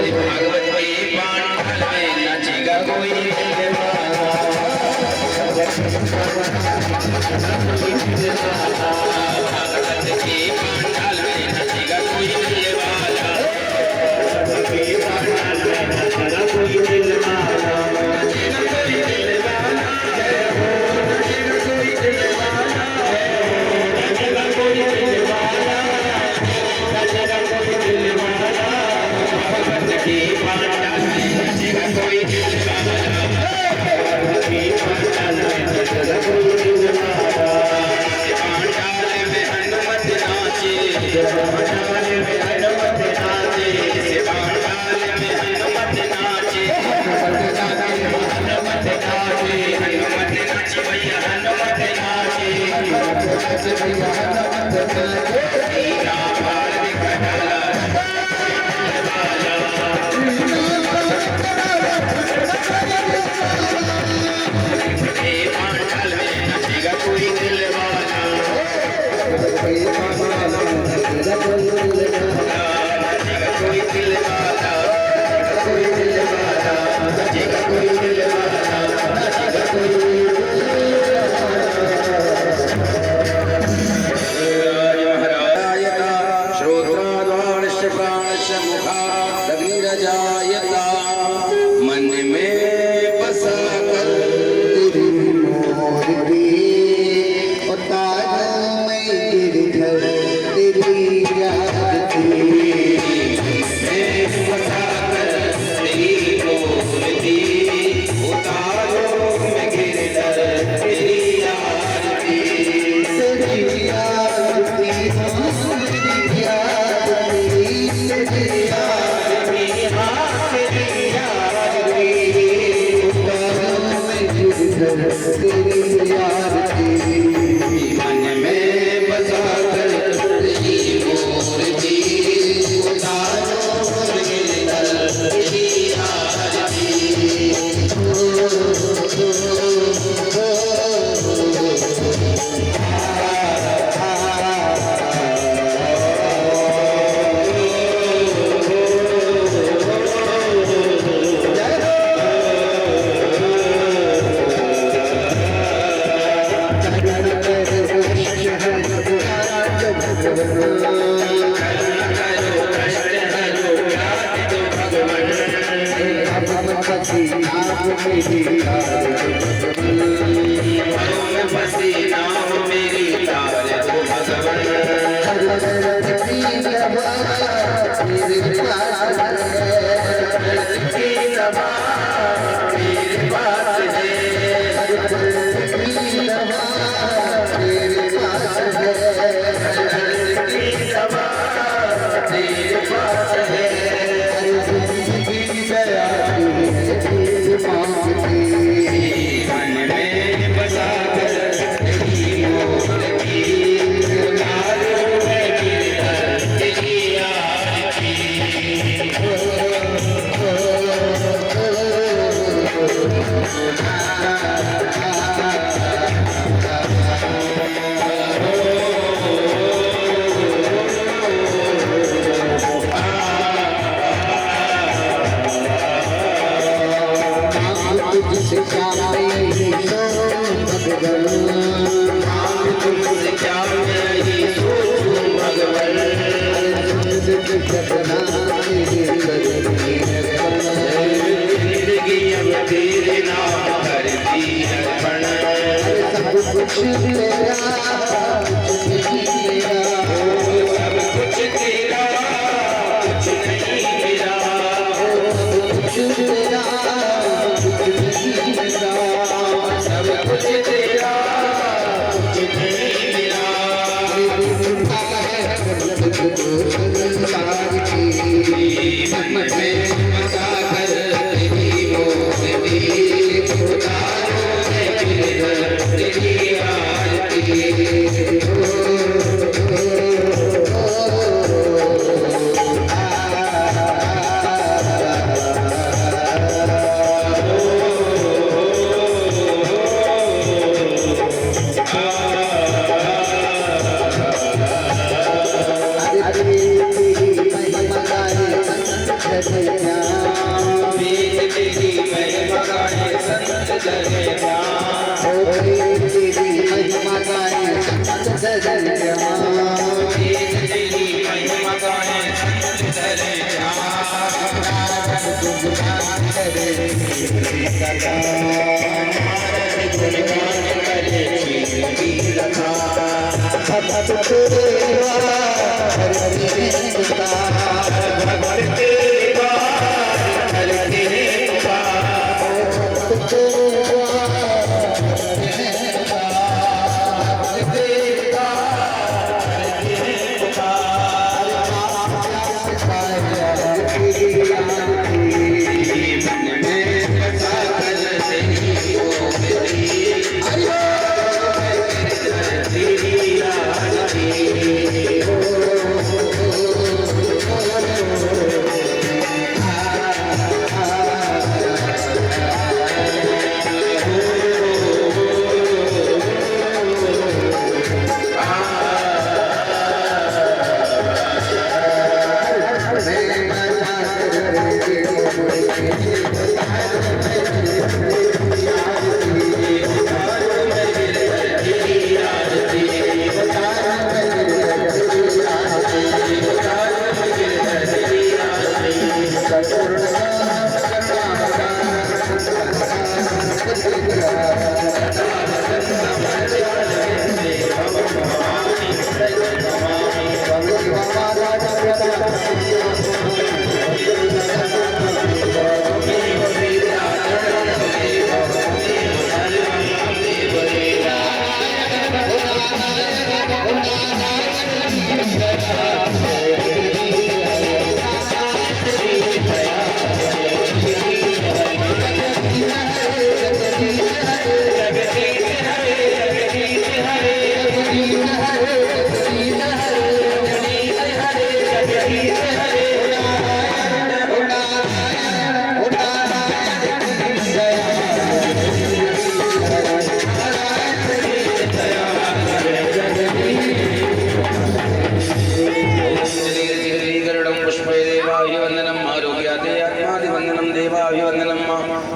भागवत वही पांडल में नाचेगा कोई दिल वाला। भागवत के पांडल में नाचेगा कोई दिल वाला। नाचेगा कोई दिल वाला, नाचेगा कोई दिल वाला, नाचेगा कोई दिल वाला, नाचेगा कोई दिल वाला, नाचेगा कोई दिल वाला। भगवत के पांडल में नाचेगा कोई दिल वाला। भगवत के पांडल में नाचेगा कोई दिल वाला। पांडल में हनुमत नाचे, पांडल में हनुमत नाचे, पांडल में हनुमत नाचे, हनुमत नाचे, हनुमत नाचे भैया हनुमत नाचे, हनुमत भैया हनुमत नाचे। सीना पार कटाला पांडल में नाचेगा कोई दिल वाला। नाचेगा कोई दिल वाला, कोई दिल वाला, नाचेगा कोई दिल वाला, नाचेगा कोई श्रोत्राद्वारस्य प्राणस्य मुखात् अग्निरजायता। मन में बसा कर तेरी मूर्ति उतारूं मैं गिरधर तेरी याद की। बसा कर तेरी मूर्ति उतारो मैं गिरधर तेरी आरती। तेरी याद की, तेरी याद की, तेरी याद की, हाँ तेरी याद की। उतारूं मैं गिरधर तेरी याद की। मन में बसा कर तेरी मूर्ति उतारो मैं गिरधर तेरी आरती। पसीना हो मेरी तार दो भगवन। मेरे पास तेरे पास है।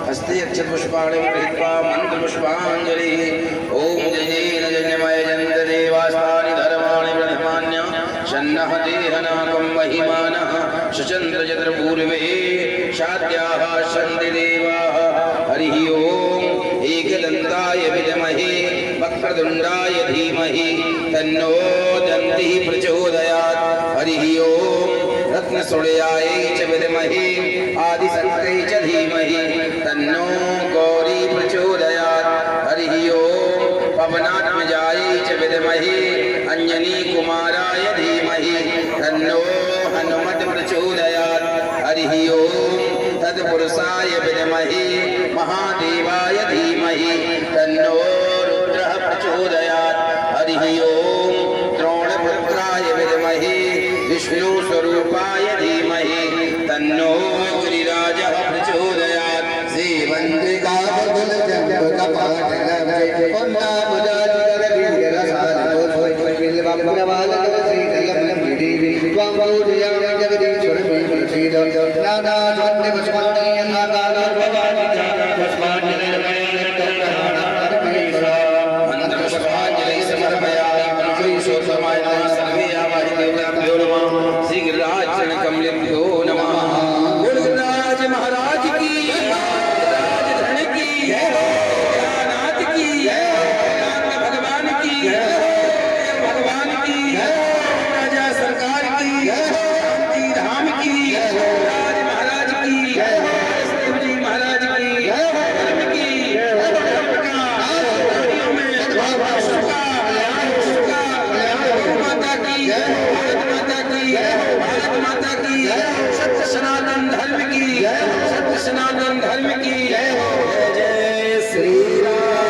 हस्ते अक्षपुष्पाणि गृहीत्वा मन्त्रपुष्पाञ्जलिः ॐ जयेन जन्मय जन्त देवास्तानि धर्माणि प्रथमान्य शन्नः देहनाकं महिमानः शचन्द्रचन्द्रपूर्वे शाद्याः सन्ति देवाः हरिः ॐ एकदन्ताय विद्महे वक्रतुण्डाय धीमहि तन्नो दन्तिः प्रचोदयात् हरिः ॐ रत्नसुळयाय च विद्महे आदिशक्त्यै च धीमहि तन्नो गौरी प्रचोदयात् हरिः ॐ पवनात्मजाय च विद्महे अंजनीकुमाराय धीमहि तन्नो हनुमत् प्रचोदयात् हरिः ॐ तत्पुरुषाय विद्महे महादेवाय धीमहि तन्नो रुद्रः प्रचोदयात् हरिः ॐ द्रोणपुत्राय विद्महे विष्णुस्वरूपाय धीमहि तन्नो गिरिराजः प्रचोदयात् श्रीमन्त्रिका पाठ लगे कोन्ना बुझा जिगर भी रसाल कोई बिल बाबा वाला श्री कलम गिरी त्वं पूजयाम जगदीश्वर मे प्रसीद नाना वंदे पुष्पाणि अनाकार भवानि जाना पुष्पाणि मंत्र पुष्पांजलि समर्पयामि प्रणोमि सोतमाय नमः सर्वे आवाहि देवताभ्यो नमः श्री गिरिराज चरण कमलेभ्यो नमः। बोल गिरिराज महाराज की, गिरिराज धरण की, नाथ की, नाथ भगवान की, भगवान की, राजा सरकार की, शांति धाम की, राज महाराज की, शिव जी महाराज की, धर्म की, धर्म का, धर्मियों में सबका, गौ माता की, भारत माता की, भारत माता की, सत्य सनातन धर्म की, सत्य सनातन धर्म की, जय जय श्री राम।